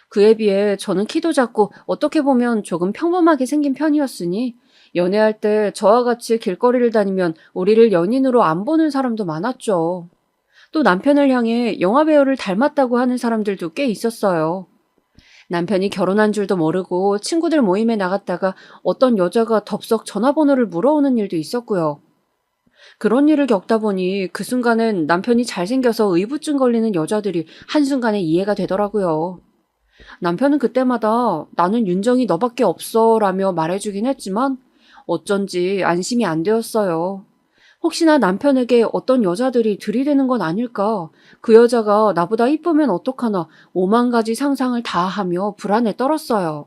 그에 비해 저는 키도 작고 어떻게 보면 조금 평범하게 생긴 편이었으니 연애할 때 저와 같이 길거리를 다니면 우리를 연인으로 안 보는 사람도 많았죠. 또 남편을 향해 영화배우를 닮았다고 하는 사람들도 꽤 있었어요. 남편이 결혼한 줄도 모르고 친구들 모임에 나갔다가 어떤 여자가 덥석 전화번호를 물어오는 일도 있었고요. 그런 일을 겪다 보니 그 순간엔 남편이 잘생겨서 의부증 걸리는 여자들이 한순간에 이해가 되더라고요. 남편은 그때마다 나는 윤정이 너밖에 없어 라며 말해주긴 했지만 어쩐지 안심이 안 되었어요. 혹시나 남편에게 어떤 여자들이 들이대는 건 아닐까? 그 여자가 나보다 이쁘면 어떡하나 5만 가지 상상을 다 하며 불안에 떨었어요.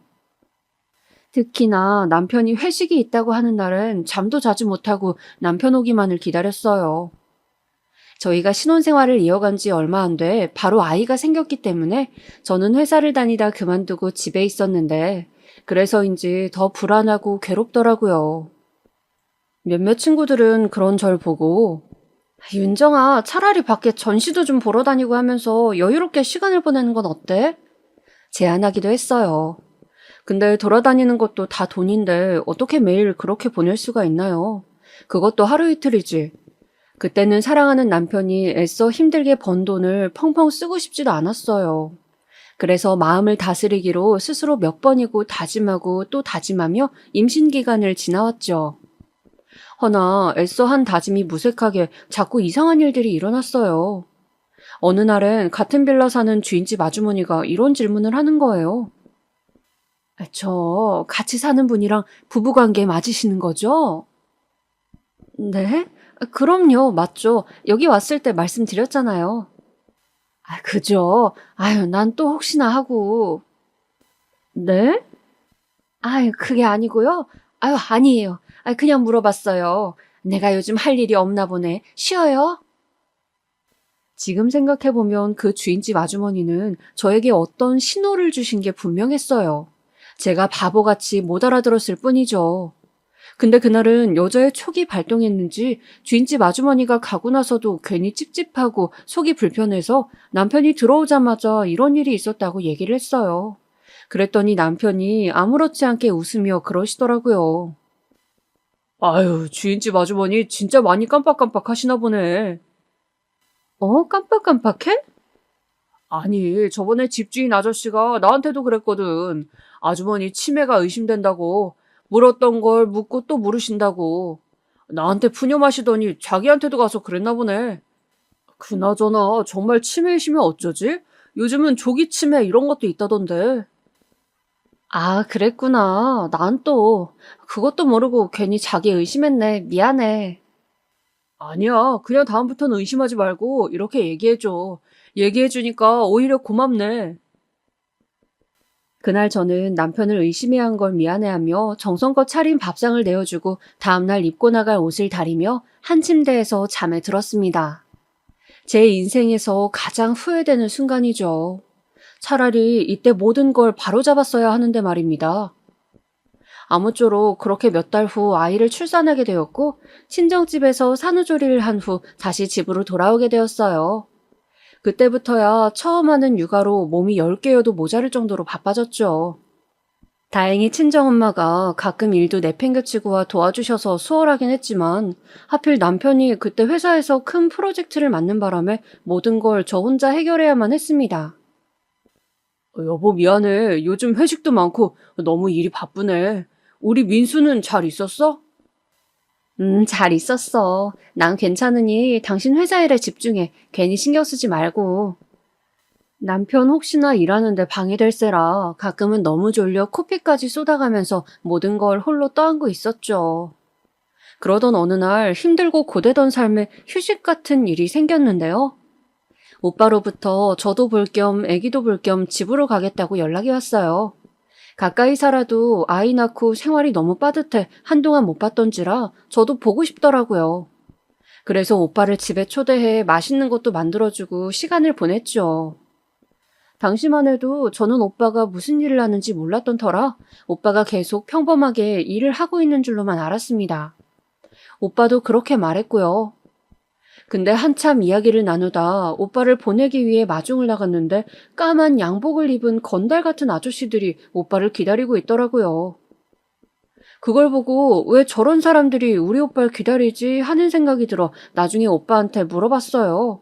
특히나 남편이 회식이 있다고 하는 날은 잠도 자지 못하고 남편 오기만을 기다렸어요. 저희가 신혼생활을 이어간 지 얼마 안 돼 바로 아이가 생겼기 때문에 저는 회사를 다니다 그만두고 집에 있었는데 그래서인지 더 불안하고 괴롭더라고요. 몇몇 친구들은 그런 절 보고 윤정아, 차라리 밖에 전시도 좀 보러 다니고 하면서 여유롭게 시간을 보내는 건 어때? 제안하기도 했어요. 근데 돌아다니는 것도 다 돈인데 어떻게 매일 그렇게 보낼 수가 있나요? 그것도 하루 이틀이지. 그때는 사랑하는 남편이 애써 힘들게 번 돈을 펑펑 쓰고 싶지도 않았어요. 그래서 마음을 다스리기로 스스로 몇 번이고 다짐하고 또 다짐하며 임신 기간을 지나왔죠. 허나 애써 한 다짐이 무색하게 자꾸 이상한 일들이 일어났어요. 어느 날엔 같은 빌라 사는 주인집 아주머니가 이런 질문을 하는 거예요. 저 같이 사는 분이랑 부부관계 맞으시는 거죠? 네? 그럼요, 맞죠. 여기 왔을 때 말씀드렸잖아요. 그죠. 아유, 난 또 혹시나 하고. 네? 아유, 그게 아니고요. 아유, 아니에요. 그냥 물어봤어요. 내가 요즘 할 일이 없나 보네. 쉬어요? 지금 생각해보면 그 주인집 아주머니는 저에게 어떤 신호를 주신 게 분명했어요. 제가 바보같이 못 알아들었을 뿐이죠. 근데 그날은 여자의 촉이 발동했는지 주인집 아주머니가 가고 나서도 괜히 찝찝하고 속이 불편해서 남편이 들어오자마자 이런 일이 있었다고 얘기를 했어요. 그랬더니 남편이 아무렇지 않게 웃으며 그러시더라고요. 아유, 주인집 아주머니 진짜 많이 깜빡깜빡 하시나 보네. 깜빡깜빡해? 아니, 저번에 집주인 아저씨가 나한테도 그랬거든. 아주머니 치매가 의심된다고. 물었던 걸 묻고 또 물으신다고. 나한테 푸념하시더니 자기한테도 가서 그랬나 보네. 그나저나 정말 치매이시면 어쩌지? 요즘은 조기 치매 이런 것도 있다던데. 아, 그랬구나. 난 또 그것도 모르고 괜히 자기 의심했네. 미안해. 아니야. 그냥 다음부터는 의심하지 말고 이렇게 얘기해줘. 얘기해주니까 오히려 고맙네. 그날 저는 남편을 의심해야 한 걸 미안해하며 정성껏 차린 밥상을 내어주고 다음날 입고 나갈 옷을 다리며 한 침대에서 잠에 들었습니다. 제 인생에서 가장 후회되는 순간이죠. 차라리 이때 모든 걸 바로잡았어야 하는데 말입니다. 아무쪼록 그렇게 몇 달 후 아이를 출산하게 되었고 친정집에서 산후조리를 한 후 다시 집으로 돌아오게 되었어요. 그때부터야 처음 하는 육아로 몸이 10개여도 모자랄 정도로 바빠졌죠. 다행히 친정엄마가 가끔 일도 내팽개치고 도와주셔서 수월하긴 했지만 하필 남편이 그때 회사에서 큰 프로젝트를 맡는 바람에 모든 걸 저 혼자 해결해야만 했습니다. 여보 미안해. 요즘 회식도 많고 너무 일이 바쁘네. 우리 민수는 잘 있었어? 잘 있었어. 난 괜찮으니 당신 회사 일에 집중해. 괜히 신경 쓰지 말고. 남편 혹시나 일하는데 방해될세라 가끔은 너무 졸려 코피까지 쏟아가면서 모든 걸 홀로 떠안고 있었죠. 그러던 어느 날 힘들고 고되던 삶에 휴식 같은 일이 생겼는데요. 오빠로부터 저도 볼 겸 애기도 볼 겸 집으로 가겠다고 연락이 왔어요. 가까이 살아도 아이 낳고 생활이 너무 빠듯해 한동안 못 봤던지라 저도 보고 싶더라고요. 그래서 오빠를 집에 초대해 맛있는 것도 만들어주고 시간을 보냈죠. 당시만 해도 저는 오빠가 무슨 일을 하는지 몰랐던 터라 오빠가 계속 평범하게 일을 하고 있는 줄로만 알았습니다. 오빠도 그렇게 말했고요. 근데 한참 이야기를 나누다 오빠를 보내기 위해 마중을 나갔는데 까만 양복을 입은 건달 같은 아저씨들이 오빠를 기다리고 있더라고요. 그걸 보고 왜 저런 사람들이 우리 오빠를 기다리지 하는 생각이 들어 나중에 오빠한테 물어봤어요.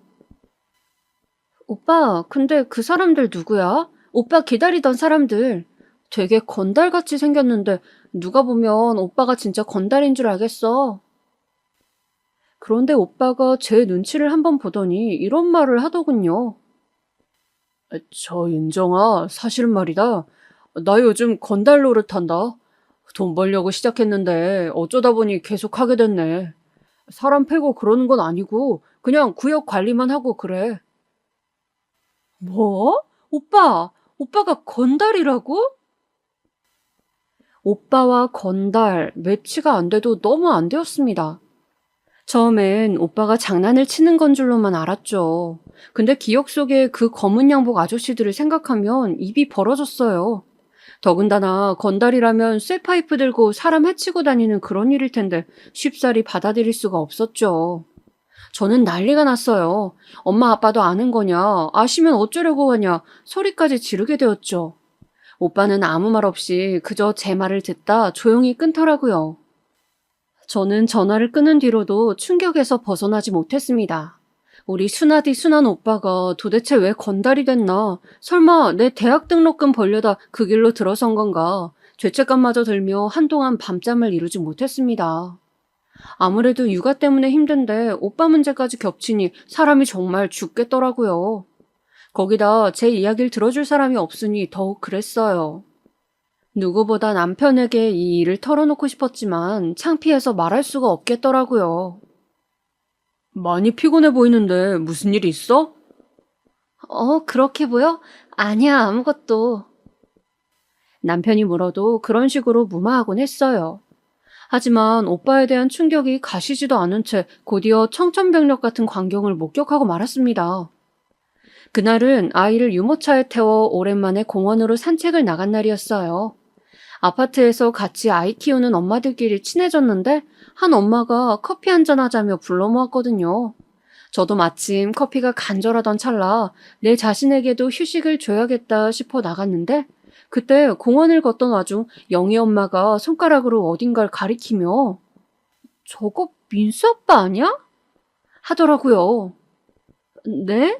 오빠, 근데 그 사람들 누구야? 오빠 기다리던 사람들. 되게 건달같이 생겼는데 누가 보면 오빠가 진짜 건달인 줄 알겠어. 그런데 오빠가 제 눈치를 한번 보더니 이런 말을 하더군요. 저 윤정아, 사실은 말이다. 나 요즘 건달 노릇한다. 돈 벌려고 시작했는데 어쩌다 보니 계속 하게 됐네. 사람 패고 그러는 건 아니고 그냥 구역 관리만 하고 그래. 뭐? 오빠가 건달이라고? 오빠와 건달, 매치가 안 돼도 너무 안 되었습니다. 처음엔 오빠가 장난을 치는 건 줄로만 알았죠. 근데 기억 속에 그 검은 양복 아저씨들을 생각하면 입이 벌어졌어요. 더군다나 건달이라면 쇠파이프 들고 사람 해치고 다니는 그런 일일 텐데 쉽사리 받아들일 수가 없었죠. 저는 난리가 났어요. 엄마 아빠도 아는 거냐, 아시면 어쩌려고 하냐 소리까지 지르게 되었죠. 오빠는 아무 말 없이 그저 제 말을 듣다 조용히 끊더라고요. 저는 전화를 끊은 뒤로도 충격에서 벗어나지 못했습니다. 우리 순하디 순한 오빠가 도대체 왜 건달이 됐나? 설마 내 대학 등록금 벌려다 그 길로 들어선 건가? 죄책감마저 들며 한동안 밤잠을 이루지 못했습니다. 아무래도 육아 때문에 힘든데 오빠 문제까지 겹치니 사람이 정말 죽겠더라고요. 거기다 제 이야기를 들어줄 사람이 없으니 더욱 그랬어요. 누구보다 남편에게 이 일을 털어놓고 싶었지만 창피해서 말할 수가 없겠더라고요. 많이 피곤해 보이는데 무슨 일 있어? 그렇게 보여? 아니야, 아무것도. 남편이 물어도 그런 식으로 무마하곤 했어요. 하지만 오빠에 대한 충격이 가시지도 않은 채 곧이어 청천벽력 같은 광경을 목격하고 말았습니다. 그날은 아이를 유모차에 태워 오랜만에 공원으로 산책을 나간 날이었어요. 아파트에서 같이 아이 키우는 엄마들끼리 친해졌는데 한 엄마가 커피 한잔 하자며 불러 모았거든요. 저도 마침 커피가 간절하던 찰나 내 자신에게도 휴식을 줘야겠다 싶어 나갔는데 그때 공원을 걷던 와중 영희 엄마가 손가락으로 어딘가를 가리키며 저거 민수 아빠 아니야? 하더라고요. 네?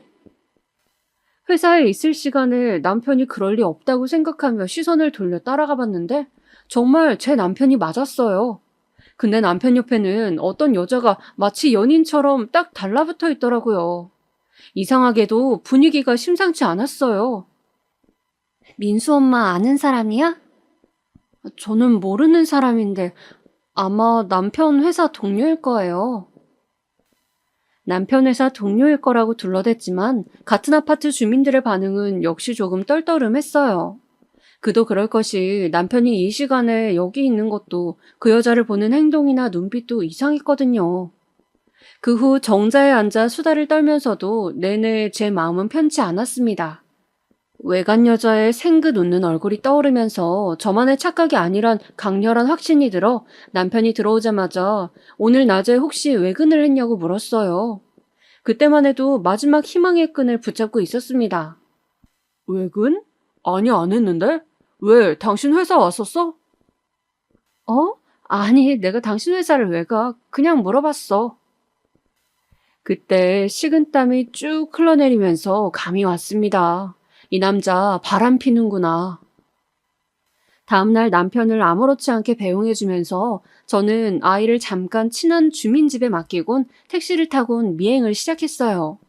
회사에 있을 시간에 남편이 그럴 리 없다고 생각하며 시선을 돌려 따라가 봤는데 정말 제 남편이 맞았어요. 근데 남편 옆에는 어떤 여자가 마치 연인처럼 딱 달라붙어 있더라고요. 이상하게도 분위기가 심상치 않았어요. 민수 엄마 아는 사람이야? 저는 모르는 사람인데 아마 남편 회사 동료일 거예요. 남편 회사 동료일 거라고 둘러댔지만 같은 아파트 주민들의 반응은 역시 조금 떨떠름했어요. 그도 그럴 것이 남편이 이 시간에 여기 있는 것도 그 여자를 보는 행동이나 눈빛도 이상했거든요. 그 후 정자에 앉아 수다를 떨면서도 내내 제 마음은 편치 않았습니다. 외간 여자의 생긋 웃는 얼굴이 떠오르면서 저만의 착각이 아니란 강렬한 확신이 들어 남편이 들어오자마자 오늘 낮에 혹시 외근을 했냐고 물었어요. 그때만 해도 마지막 희망의 끈을 붙잡고 있었습니다. 외근? 아니, 안 했는데? 왜, 당신 회사 왔었어? 어? 아니, 내가 당신 회사를 왜 가? 그냥 물어봤어. 그때 식은땀이 쭉 흘러내리면서 감이 왔습니다. 이 남자 바람 피는구나. 다음날 남편을 아무렇지 않게 배웅해주면서 저는 아이를 잠깐 친한 주민 집에 맡기곤 택시를 타곤 미행을 시작했어요.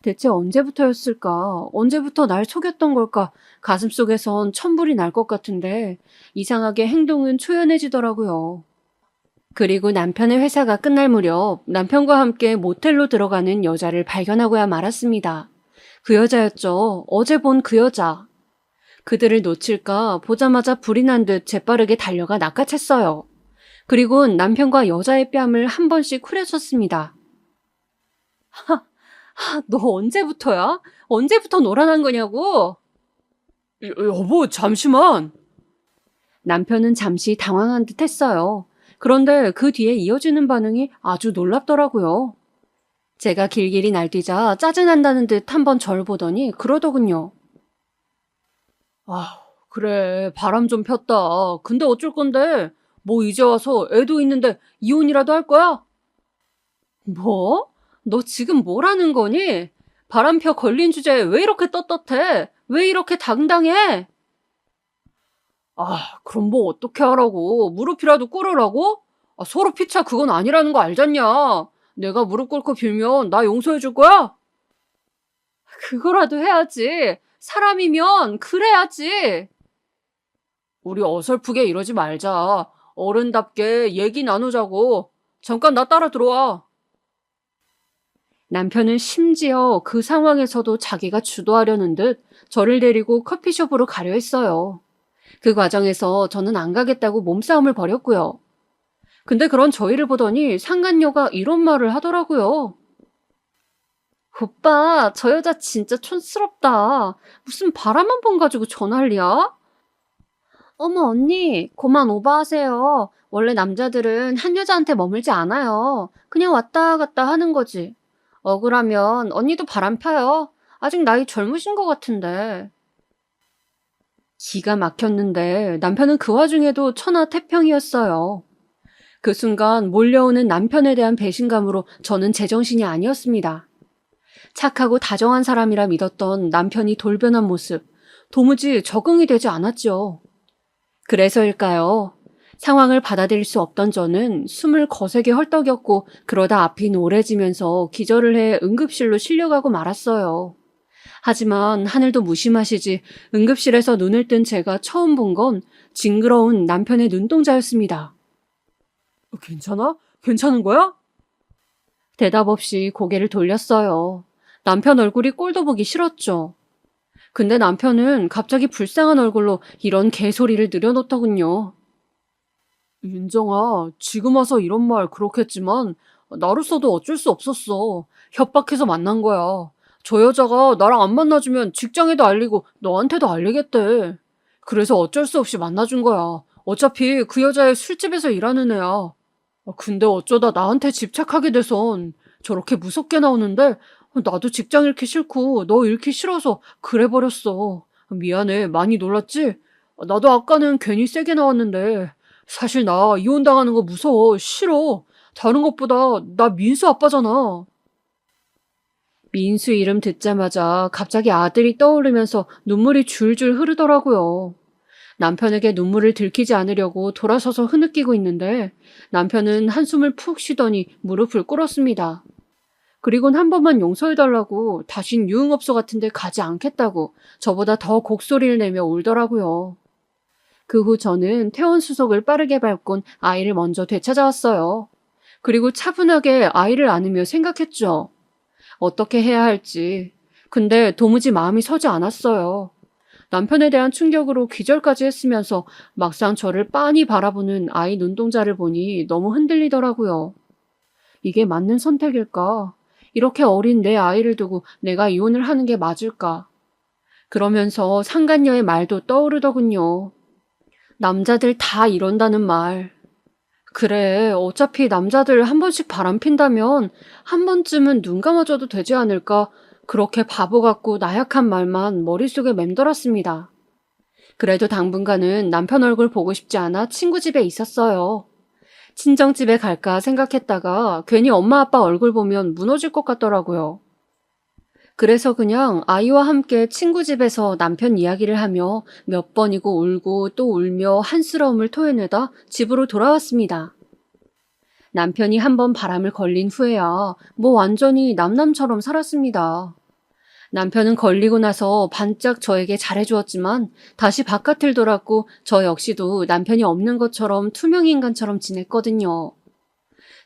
대체 언제부터였을까? 언제부터 날 속였던 걸까? 가슴속에선 천불이 날 것 같은데 이상하게 행동은 초연해지더라고요. 그리고 남편의 회사가 끝날 무렵 남편과 함께 모텔로 들어가는 여자를 발견하고야 말았습니다. 그 여자였죠. 어제 본 그 여자. 그들을 놓칠까 보자마자 불이 난 듯 재빠르게 달려가 낚아챘어요. 그리곤 남편과 여자의 뺨을 한 번씩 후려쳤습니다. 너 언제부터야? 언제부터 노란한 거냐고? 여보, 잠시만. 남편은 잠시 당황한 듯 했어요. 그런데 그 뒤에 이어지는 반응이 아주 놀랍더라고요. 제가 길길이 날뛰자 짜증난다는 듯 한번 절 보더니 그러더군요. 아, 그래, 바람 좀 폈다. 근데 어쩔 건데? 뭐 이제 와서 애도 있는데 이혼이라도 할 거야? 뭐? 너 지금 뭐라는 거니? 바람 펴 걸린 주제에 왜 이렇게 떳떳해? 왜 이렇게 당당해? 아, 그럼 뭐 어떻게 하라고? 무릎이라도 꿇으라고? 아, 서로 피차 그건 아니라는 거 알잖냐? 내가 무릎 꿇고 빌면 나 용서해 줄 거야? 그거라도 해야지. 사람이면 그래야지. 우리 어설프게 이러지 말자. 어른답게 얘기 나누자고. 잠깐 나 따라 들어와. 남편은 심지어 그 상황에서도 자기가 주도하려는 듯 저를 데리고 커피숍으로 가려 했어요. 그 과정에서 저는 안 가겠다고 몸싸움을 벌였고요. 근데 그런 저희를 보더니 상간녀가 이런 말을 하더라고요. 오빠, 저 여자 진짜 촌스럽다. 무슨 바람 한 번 가지고 저 난리야? 어머, 언니, 그만 오버하세요. 원래 남자들은 한 여자한테 머물지 않아요. 그냥 왔다 갔다 하는 거지. 억울하면 언니도 바람 펴요. 아직 나이 젊으신 것 같은데. 기가 막혔는데 남편은 그 와중에도 천하태평이었어요. 그 순간 몰려오는 남편에 대한 배신감으로 저는 제정신이 아니었습니다. 착하고 다정한 사람이라 믿었던 남편이 돌변한 모습, 도무지 적응이 되지 않았죠. 그래서일까요? 상황을 받아들일 수 없던 저는 숨을 거세게 헐떡였고 그러다 앞이 노래지면서 기절을 해 응급실로 실려가고 말았어요. 하지만 하늘도 무심하시지 응급실에서 눈을 뜬 제가 처음 본 건 징그러운 남편의 눈동자였습니다. 괜찮아? 괜찮은 거야? 대답 없이 고개를 돌렸어요. 남편 얼굴이 꼴도 보기 싫었죠. 근데 남편은 갑자기 불쌍한 얼굴로 이런 개소리를 늘여놓더군요. 윤정아, 지금 와서 이런 말 그렇겠지만 나로서도 어쩔 수 없었어. 협박해서 만난 거야. 저 여자가 나랑 안 만나주면 직장에도 알리고 너한테도 알리겠대. 그래서 어쩔 수 없이 만나준 거야. 어차피 그 여자애 술집에서 일하는 애야. 근데 어쩌다 나한테 집착하게 돼선 저렇게 무섭게 나오는데 나도 직장 잃기 싫고 너 잃기 싫어서 그래 버렸어. 미안해. 많이 놀랐지? 나도 아까는 괜히 세게 나왔는데 사실 나 이혼당하는 거 무서워. 싫어. 다른 것보다 나 민수 아빠잖아. 민수 이름 듣자마자 갑자기 아들이 떠오르면서 눈물이 줄줄 흐르더라고요. 남편에게 눈물을 들키지 않으려고 돌아서서 흐느끼고 있는데 남편은 한숨을 푹 쉬더니 무릎을 꿇었습니다. 그리곤 한 번만 용서해달라고 다신 유흥업소 같은 데 가지 않겠다고 저보다 더 곡소리를 내며 울더라고요. 그 후 저는 퇴원수속을 빠르게 밟곤 아이를 먼저 되찾아왔어요. 그리고 차분하게 아이를 안으며 생각했죠. 어떻게 해야 할지. 근데 도무지 마음이 서지 않았어요. 남편에 대한 충격으로 기절까지 했으면서 막상 저를 빤히 바라보는 아이 눈동자를 보니 너무 흔들리더라고요. 이게 맞는 선택일까? 이렇게 어린 내 아이를 두고 내가 이혼을 하는 게 맞을까? 그러면서 상간녀의 말도 떠오르더군요. 남자들 다 이런다는 말. 그래, 어차피 남자들 한 번씩 바람핀다면 한 번쯤은 눈 감아줘도 되지 않을까? 그렇게 바보 같고 나약한 말만 머릿속에 맴돌았습니다. 그래도 당분간은 남편 얼굴 보고 싶지 않아 친구 집에 있었어요. 친정집에 갈까 생각했다가 괜히 엄마 아빠 얼굴 보면 무너질 것 같더라고요. 그래서 그냥 아이와 함께 친구 집에서 남편 이야기를 하며 몇 번이고 울고 또 울며 한스러움을 토해내다 집으로 돌아왔습니다. 남편이 한번 바람을 걸린 후에야 뭐 완전히 남남처럼 살았습니다. 남편은 걸리고 나서 반짝 저에게 잘해주었지만 다시 바깥을 돌았고 저 역시도 남편이 없는 것처럼 투명인간처럼 지냈거든요.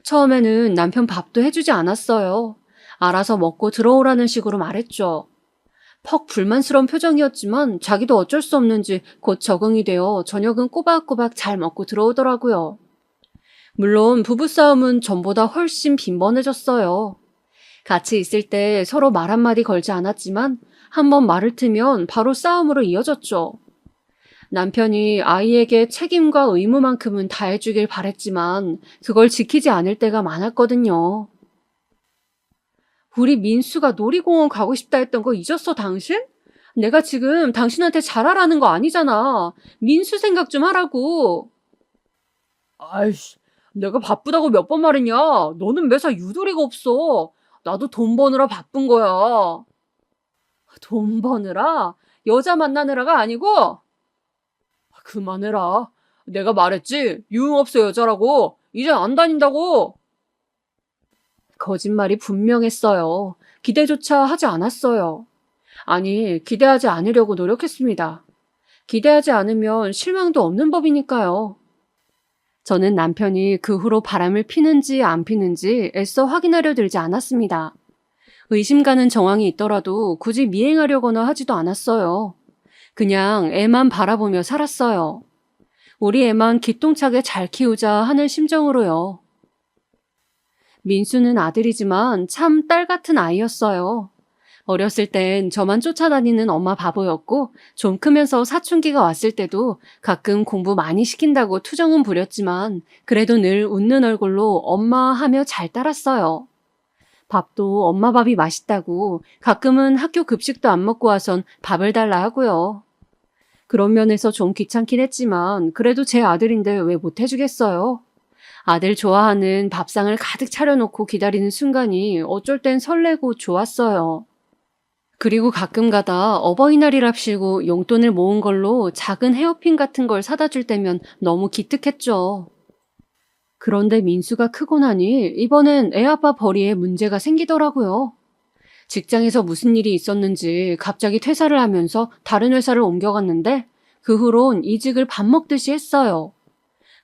처음에는 남편 밥도 해주지 않았어요. 알아서 먹고 들어오라는 식으로 말했죠. 퍽 불만스러운 표정이었지만 자기도 어쩔 수 없는지 곧 적응이 되어 저녁은 꼬박꼬박 잘 먹고 들어오더라고요. 물론 부부싸움은 전보다 훨씬 빈번해졌어요. 같이 있을 때 서로 말 한마디 걸지 않았지만 한번 말을 트면 바로 싸움으로 이어졌죠. 남편이 아이에게 책임과 의무만큼은 다해주길 바랬지만 그걸 지키지 않을 때가 많았거든요. 우리 민수가 놀이공원 가고 싶다 했던 거 잊었어, 당신? 내가 지금 당신한테 잘하라는 거 아니잖아. 민수 생각 좀 하라고. 아이씨, 내가 바쁘다고 몇 번 말했냐? 너는 매사 유도리가 없어. 나도 돈 버느라 바쁜 거야. 돈 버느라? 여자 만나느라가 아니고? 그만해라. 내가 말했지? 유흥업소 여자라고. 이제 안 다닌다고. 거짓말이 분명했어요. 기대조차 하지 않았어요. 아니, 기대하지 않으려고 노력했습니다. 기대하지 않으면 실망도 없는 법이니까요. 저는 남편이 그 후로 바람을 피는지 안 피는지 애써 확인하려 들지 않았습니다. 의심 가는 정황이 있더라도 굳이 미행하려거나 하지도 않았어요. 그냥 애만 바라보며 살았어요. 우리 애만 기똥차게 잘 키우자 하는 심정으로요. 민수는 아들이지만 참 딸 같은 아이였어요. 어렸을 땐 저만 쫓아다니는 엄마 바보였고 좀 크면서 사춘기가 왔을 때도 가끔 공부 많이 시킨다고 투정은 부렸지만 그래도 늘 웃는 얼굴로 엄마 하며 잘 따랐어요. 밥도 엄마 밥이 맛있다고 가끔은 학교 급식도 안 먹고 와선 밥을 달라 하고요. 그런 면에서 좀 귀찮긴 했지만 그래도 제 아들인데 왜 못해주겠어요? 아들 좋아하는 밥상을 가득 차려놓고 기다리는 순간이 어쩔 땐 설레고 좋았어요. 그리고 가끔 가다 어버이날이랍시고 용돈을 모은 걸로 작은 헤어핀 같은 걸 사다 줄 때면 너무 기특했죠. 그런데 민수가 크고 나니 이번엔 애아빠 벌이에 문제가 생기더라고요. 직장에서 무슨 일이 있었는지 갑자기 퇴사를 하면서 다른 회사를 옮겨갔는데 그 후론 이직을 밥 먹듯이 했어요.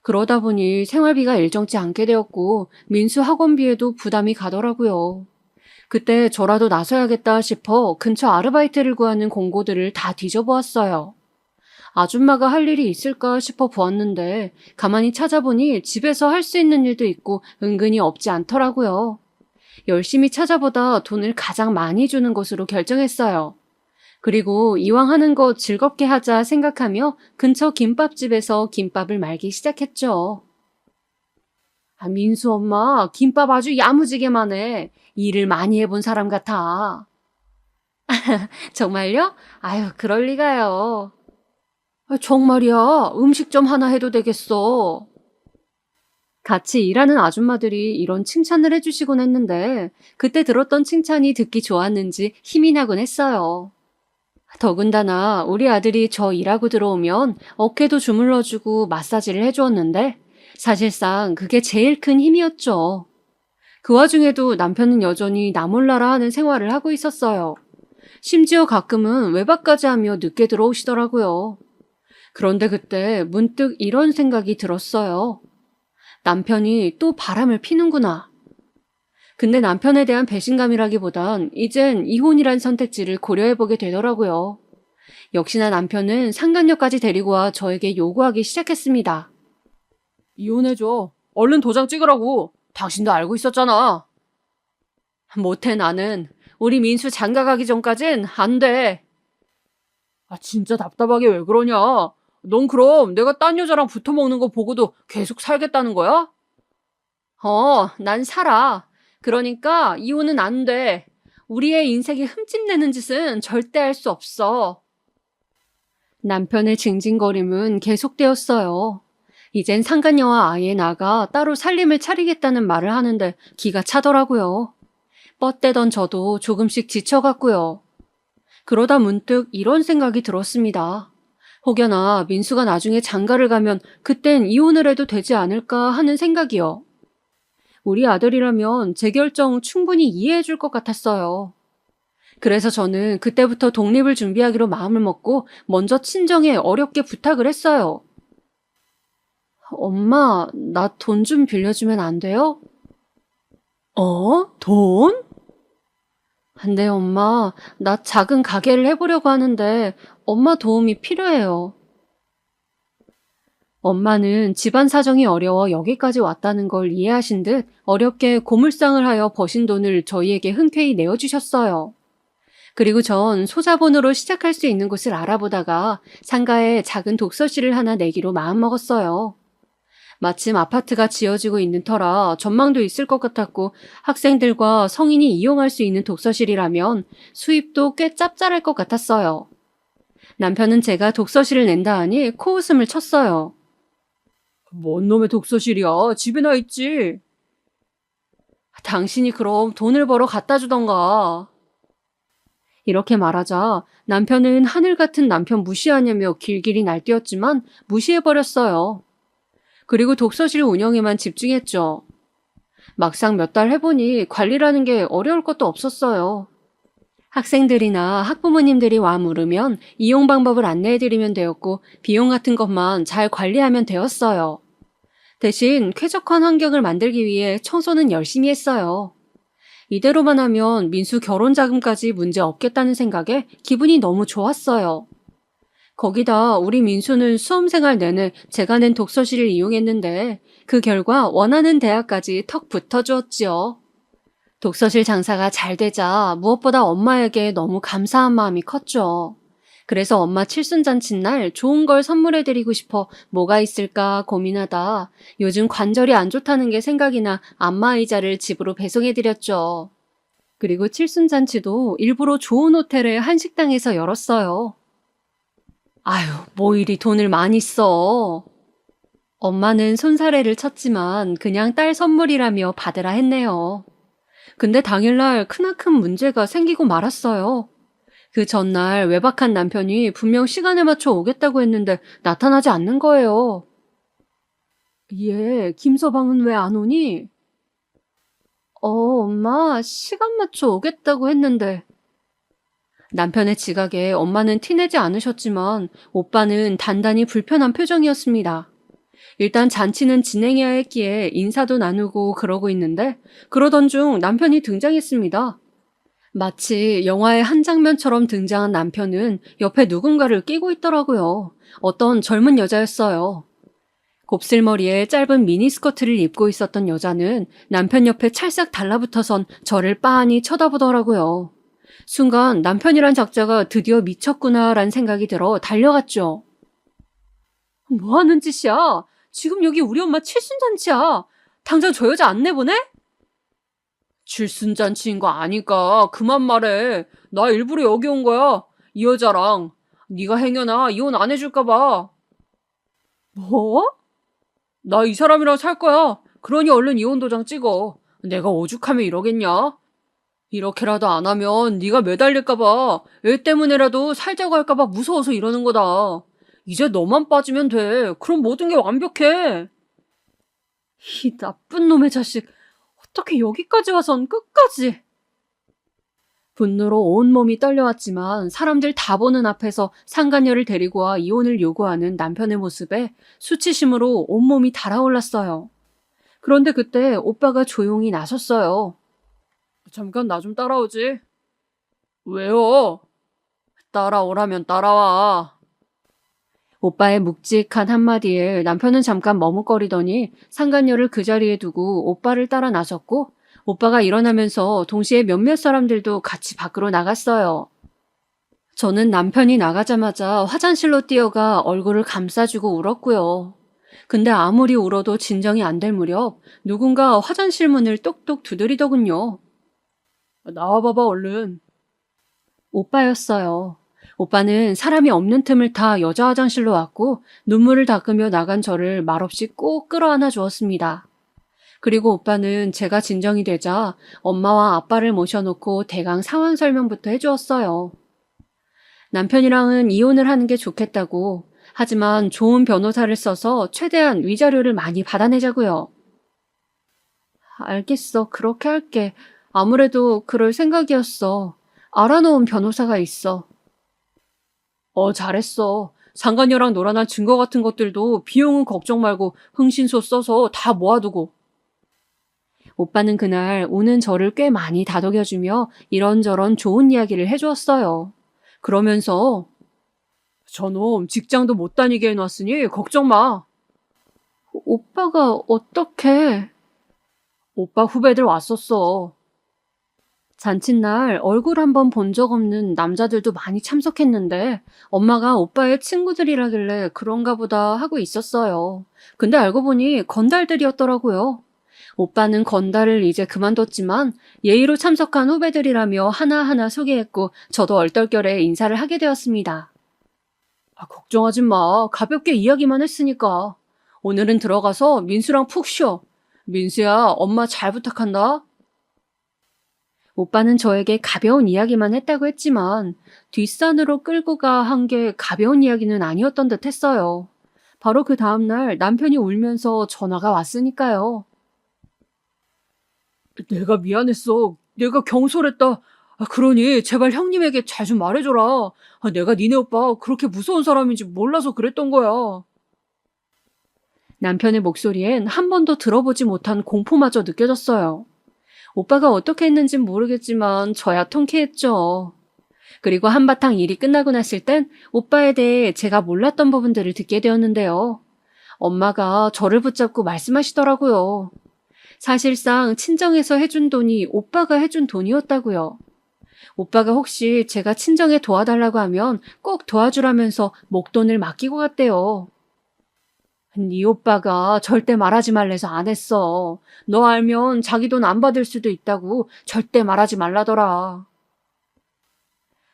그러다 보니 생활비가 일정치 않게 되었고 민수 학원비에도 부담이 가더라고요. 그때 저라도 나서야겠다 싶어 근처 아르바이트를 구하는 공고들을 다 뒤져보았어요. 아줌마가 할 일이 있을까 싶어 보았는데 가만히 찾아보니 집에서 할 수 있는 일도 있고 은근히 없지 않더라고요. 열심히 찾아보다 돈을 가장 많이 주는 곳으로 결정했어요. 그리고 이왕 하는 거 즐겁게 하자 생각하며 근처 김밥집에서 김밥을 말기 시작했죠. 아, 민수 엄마, 김밥 아주 야무지게만 해. 일을 많이 해본 사람 같아. 정말요? 아유, 그럴 리가요. 아, 정말이야. 음식점 하나 해도 되겠어. 같이 일하는 아줌마들이 이런 칭찬을 해주시곤 했는데 그때 들었던 칭찬이 듣기 좋았는지 힘이 나곤 했어요. 더군다나 우리 아들이 저 일하고 들어오면 어깨도 주물러주고 마사지를 해주었는데 사실상 그게 제일 큰 힘이었죠. 그 와중에도 남편은 여전히 나 몰라라 하는 생활을 하고 있었어요. 심지어 가끔은 외박까지 하며 늦게 들어오시더라고요. 그런데 그때 문득 이런 생각이 들었어요. 남편이 또 바람을 피는구나. 근데 남편에 대한 배신감이라기보단 이젠 이혼이란 선택지를 고려해보게 되더라고요. 역시나 남편은 상간녀까지 데리고 와 저에게 요구하기 시작했습니다. 이혼해줘. 얼른 도장 찍으라고. 당신도 알고 있었잖아. 못해 나는. 우리 민수 장가가기 전까진 안 돼. 아, 진짜 답답하게 왜 그러냐? 넌 그럼 내가 딴 여자랑 붙어 먹는 거 보고도 계속 살겠다는 거야? 난 살아. 그러니까 이혼은 안 돼. 우리의 인생에 흠집내는 짓은 절대 할 수 없어. 남편의 징징거림은 계속되었어요. 이젠 상간녀와 아이에 나가 따로 살림을 차리겠다는 말을 하는데 기가 차더라고요. 뻗대던 저도 조금씩 지쳐갔고요. 그러다 문득 이런 생각이 들었습니다. 혹여나 민수가 나중에 장가를 가면 그땐 이혼을 해도 되지 않을까 하는 생각이요. 우리 아들이라면 제 결정 충분히 이해해 줄 것 같았어요. 그래서 저는 그때부터 독립을 준비하기로 마음을 먹고 먼저 친정에 어렵게 부탁을 했어요. 엄마, 나 돈 좀 빌려주면 안 돼요? 돈? 네, 엄마. 나 작은 가게를 해보려고 하는데 엄마 도움이 필요해요. 엄마는 집안 사정이 어려워 여기까지 왔다는 걸 이해하신 듯 어렵게 고물상을 하여 버신 돈을 저희에게 흔쾌히 내어주셨어요. 그리고 전 소자본으로 시작할 수 있는 곳을 알아보다가 상가에 작은 독서실을 하나 내기로 마음먹었어요. 마침 아파트가 지어지고 있는 터라 전망도 있을 것 같았고 학생들과 성인이 이용할 수 있는 독서실이라면 수입도 꽤 짭짤할 것 같았어요. 남편은 제가 독서실을 낸다 하니 코웃음을 쳤어요. 뭔 놈의 독서실이야. 집에나 있지. 당신이 그럼 돈을 벌어 갖다 주던가. 이렇게 말하자 남편은 하늘 같은 남편 무시하냐며 길길이 날뛰었지만 무시해버렸어요. 그리고 독서실 운영에만 집중했죠. 막상 몇 달 해보니 관리라는 게 어려울 것도 없었어요. 학생들이나 학부모님들이 와 물으면 이용 방법을 안내해드리면 되었고 비용 같은 것만 잘 관리하면 되었어요. 대신 쾌적한 환경을 만들기 위해 청소는 열심히 했어요. 이대로만 하면 민수 결혼 자금까지 문제 없겠다는 생각에 기분이 너무 좋았어요. 거기다 우리 민수는 수험생활 내내 제가 낸 독서실을 이용했는데 그 결과 원하는 대학까지 턱 붙어주었지요. 독서실 장사가 잘 되자 무엇보다 엄마에게 너무 감사한 마음이 컸죠. 그래서 엄마 칠순잔치 날 좋은 걸 선물해드리고 싶어 뭐가 있을까 고민하다 요즘 관절이 안 좋다는 게 생각이 나 안마의자를 집으로 배송해드렸죠. 그리고 칠순잔치도 일부러 좋은 호텔의 한식당에서 열었어요. 아유, 뭐 이리 돈을 많이 써. 엄마는 손사래를 쳤지만 그냥 딸 선물이라며 받으라 했네요. 근데 당일날 크나큰 문제가 생기고 말았어요. 그 전날 외박한 남편이 분명 시간에 맞춰 오겠다고 했는데 나타나지 않는 거예요. 얘, 김서방은 왜 안 오니? 엄마, 시간 맞춰 오겠다고 했는데. 남편의 지각에 엄마는 티내지 않으셨지만 오빠는 단단히 불편한 표정이었습니다. 일단 잔치는 진행해야 했기에 인사도 나누고 그러고 있는데 그러던 중 남편이 등장했습니다. 마치 영화의 한 장면처럼 등장한 남편은 옆에 누군가를 끼고 있더라고요. 어떤 젊은 여자였어요. 곱슬머리에 짧은 미니스커트를 입고 있었던 여자는 남편 옆에 찰싹 달라붙어선 저를 빤히 쳐다보더라고요. 순간 남편이란 작자가 드디어 미쳤구나라는 생각이 들어 달려갔죠. 뭐 하는 짓이야? 지금 여기 우리 엄마 칠순잔치야. 당장 저 여자 안 내보내? 칠순잔치인 거 아니까 그만 말해. 나 일부러 여기 온 거야. 이 여자랑. 네가 행여나 이혼 안 해줄까 봐. 뭐? 나 이 사람이랑 살 거야. 그러니 얼른 이혼 도장 찍어. 내가 오죽하면 이러겠냐? 이렇게라도 안 하면 네가 매달릴까 봐. 애 때문에라도 살자고 할까 봐 무서워서 이러는 거다. 이제 너만 빠지면 돼. 그럼 모든 게 완벽해. 이 나쁜 놈의 자식. 어떻게 여기까지 와선 끝까지. 분노로 온몸이 떨려왔지만 사람들 다 보는 앞에서 상간녀를 데리고 와 이혼을 요구하는 남편의 모습에 수치심으로 온몸이 달아올랐어요. 그런데 그때 오빠가 조용히 나섰어요. 잠깐 나 좀 따라오지. 왜요? 따라오라면 따라와. 오빠의 묵직한 한마디에 남편은 잠깐 머뭇거리더니 상간녀를 그 자리에 두고 오빠를 따라 나섰고 오빠가 일어나면서 동시에 몇몇 사람들도 같이 밖으로 나갔어요. 저는 남편이 나가자마자 화장실로 뛰어가 얼굴을 감싸주고 울었고요. 근데 아무리 울어도 진정이 안 될 무렵 누군가 화장실 문을 똑똑 두드리더군요. 나와봐봐 얼른. 오빠였어요. 오빠는 사람이 없는 틈을 타 여자 화장실로 왔고 눈물을 닦으며 나간 저를 말없이 꼭 끌어안아 주었습니다. 그리고 오빠는 제가 진정이 되자 엄마와 아빠를 모셔놓고 대강 상황 설명부터 해주었어요. 남편이랑은 이혼을 하는 게 좋겠다고, 하지만 좋은 변호사를 써서 최대한 위자료를 많이 받아내자고요. 알겠어, 그렇게 할게. 아무래도 그럴 생각이었어. 알아놓은 변호사가 있어. 잘했어. 상간녀랑 놀아난 증거 같은 것들도 비용은 걱정 말고 흥신소 써서 다 모아두고. 오빠는 그날 우는 저를 꽤 많이 다독여주며 이런저런 좋은 이야기를 해주었어요. 그러면서 저놈 직장도 못 다니게 해놨으니 걱정 마. 오빠가 어떻게? 오빠 후배들 왔었어. 잔칫날 얼굴 한번 본 적 없는 남자들도 많이 참석했는데 엄마가 오빠의 친구들이라길래 그런가 보다 하고 있었어요. 근데 알고 보니 건달들이었더라고요. 오빠는 건달을 이제 그만뒀지만 예의로 참석한 후배들이라며 하나하나 소개했고 저도 얼떨결에 인사를 하게 되었습니다. 걱정하지 마. 가볍게 이야기만 했으니까. 오늘은 들어가서 민수랑 푹 쉬어. 민수야, 엄마 잘 부탁한다. 오빠는 저에게 가벼운 이야기만 했다고 했지만 뒷산으로 끌고 가 한 게 가벼운 이야기는 아니었던 듯 했어요. 바로 그 다음날 남편이 울면서 전화가 왔으니까요. 내가 미안했어. 내가 경솔했다. 그러니 제발 형님에게 잘 좀 말해줘라. 내가 니네 오빠 그렇게 무서운 사람인지 몰라서 그랬던 거야. 남편의 목소리엔 한 번도 들어보지 못한 공포마저 느껴졌어요. 오빠가 어떻게 했는진 모르겠지만 저야 통쾌했죠. 그리고 한바탕 일이 끝나고 났을 땐 오빠에 대해 제가 몰랐던 부분들을 듣게 되었는데요. 엄마가 저를 붙잡고 말씀하시더라고요. 사실상 친정에서 해준 돈이 오빠가 해준 돈이었다고요. 오빠가 혹시 제가 친정에 도와달라고 하면 꼭 도와주라면서 목돈을 맡기고 갔대요. 네 오빠가 절대 말하지 말래서 안 했어. 너 알면 자기 돈 안 받을 수도 있다고 절대 말하지 말라더라.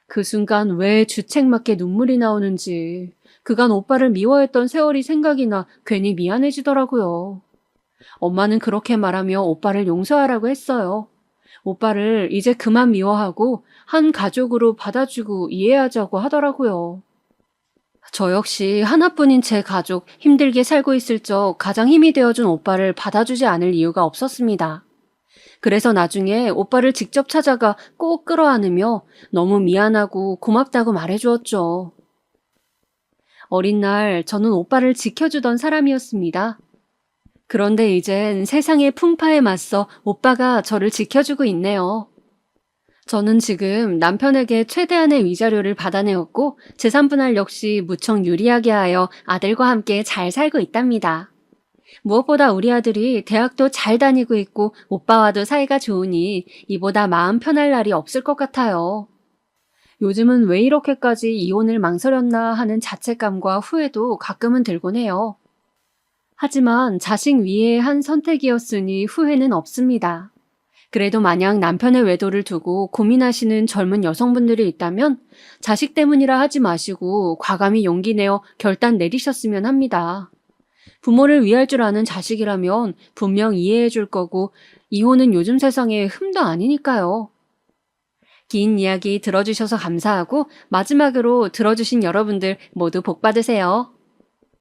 그 순간 왜 주책맞게 눈물이 나오는지 그간 오빠를 미워했던 세월이 생각이 나 괜히 미안해지더라고요. 엄마는 그렇게 말하며 오빠를 용서하라고 했어요. 오빠를 이제 그만 미워하고 한 가족으로 받아주고 이해하자고 하더라고요. 저 역시 하나뿐인 제 가족 힘들게 살고 있을 적 가장 힘이 되어준 오빠를 받아주지 않을 이유가 없었습니다. 그래서 나중에 오빠를 직접 찾아가 꼭 끌어안으며 너무 미안하고 고맙다고 말해주었죠. 어린 날 저는 오빠를 지켜주던 사람이었습니다. 그런데 이젠 세상의 풍파에 맞서 오빠가 저를 지켜주고 있네요. 저는 지금 남편에게 최대한의 위자료를 받아내었고 재산분할 역시 무척 유리하게 하여 아들과 함께 잘 살고 있답니다. 무엇보다 우리 아들이 대학도 잘 다니고 있고 오빠와도 사이가 좋으니 이보다 마음 편할 날이 없을 것 같아요. 요즘은 왜 이렇게까지 이혼을 망설였나 하는 자책감과 후회도 가끔은 들곤 해요. 하지만 자식 위에 한 선택이었으니 후회는 없습니다. 그래도 만약 남편의 외도를 두고 고민하시는 젊은 여성분들이 있다면 자식 때문이라 하지 마시고 과감히 용기 내어 결단 내리셨으면 합니다. 부모를 위할 줄 아는 자식이라면 분명 이해해 줄 거고 이혼은 요즘 세상에 흠도 아니니까요. 긴 이야기 들어주셔서 감사하고 마지막으로 들어주신 여러분들 모두 복 받으세요.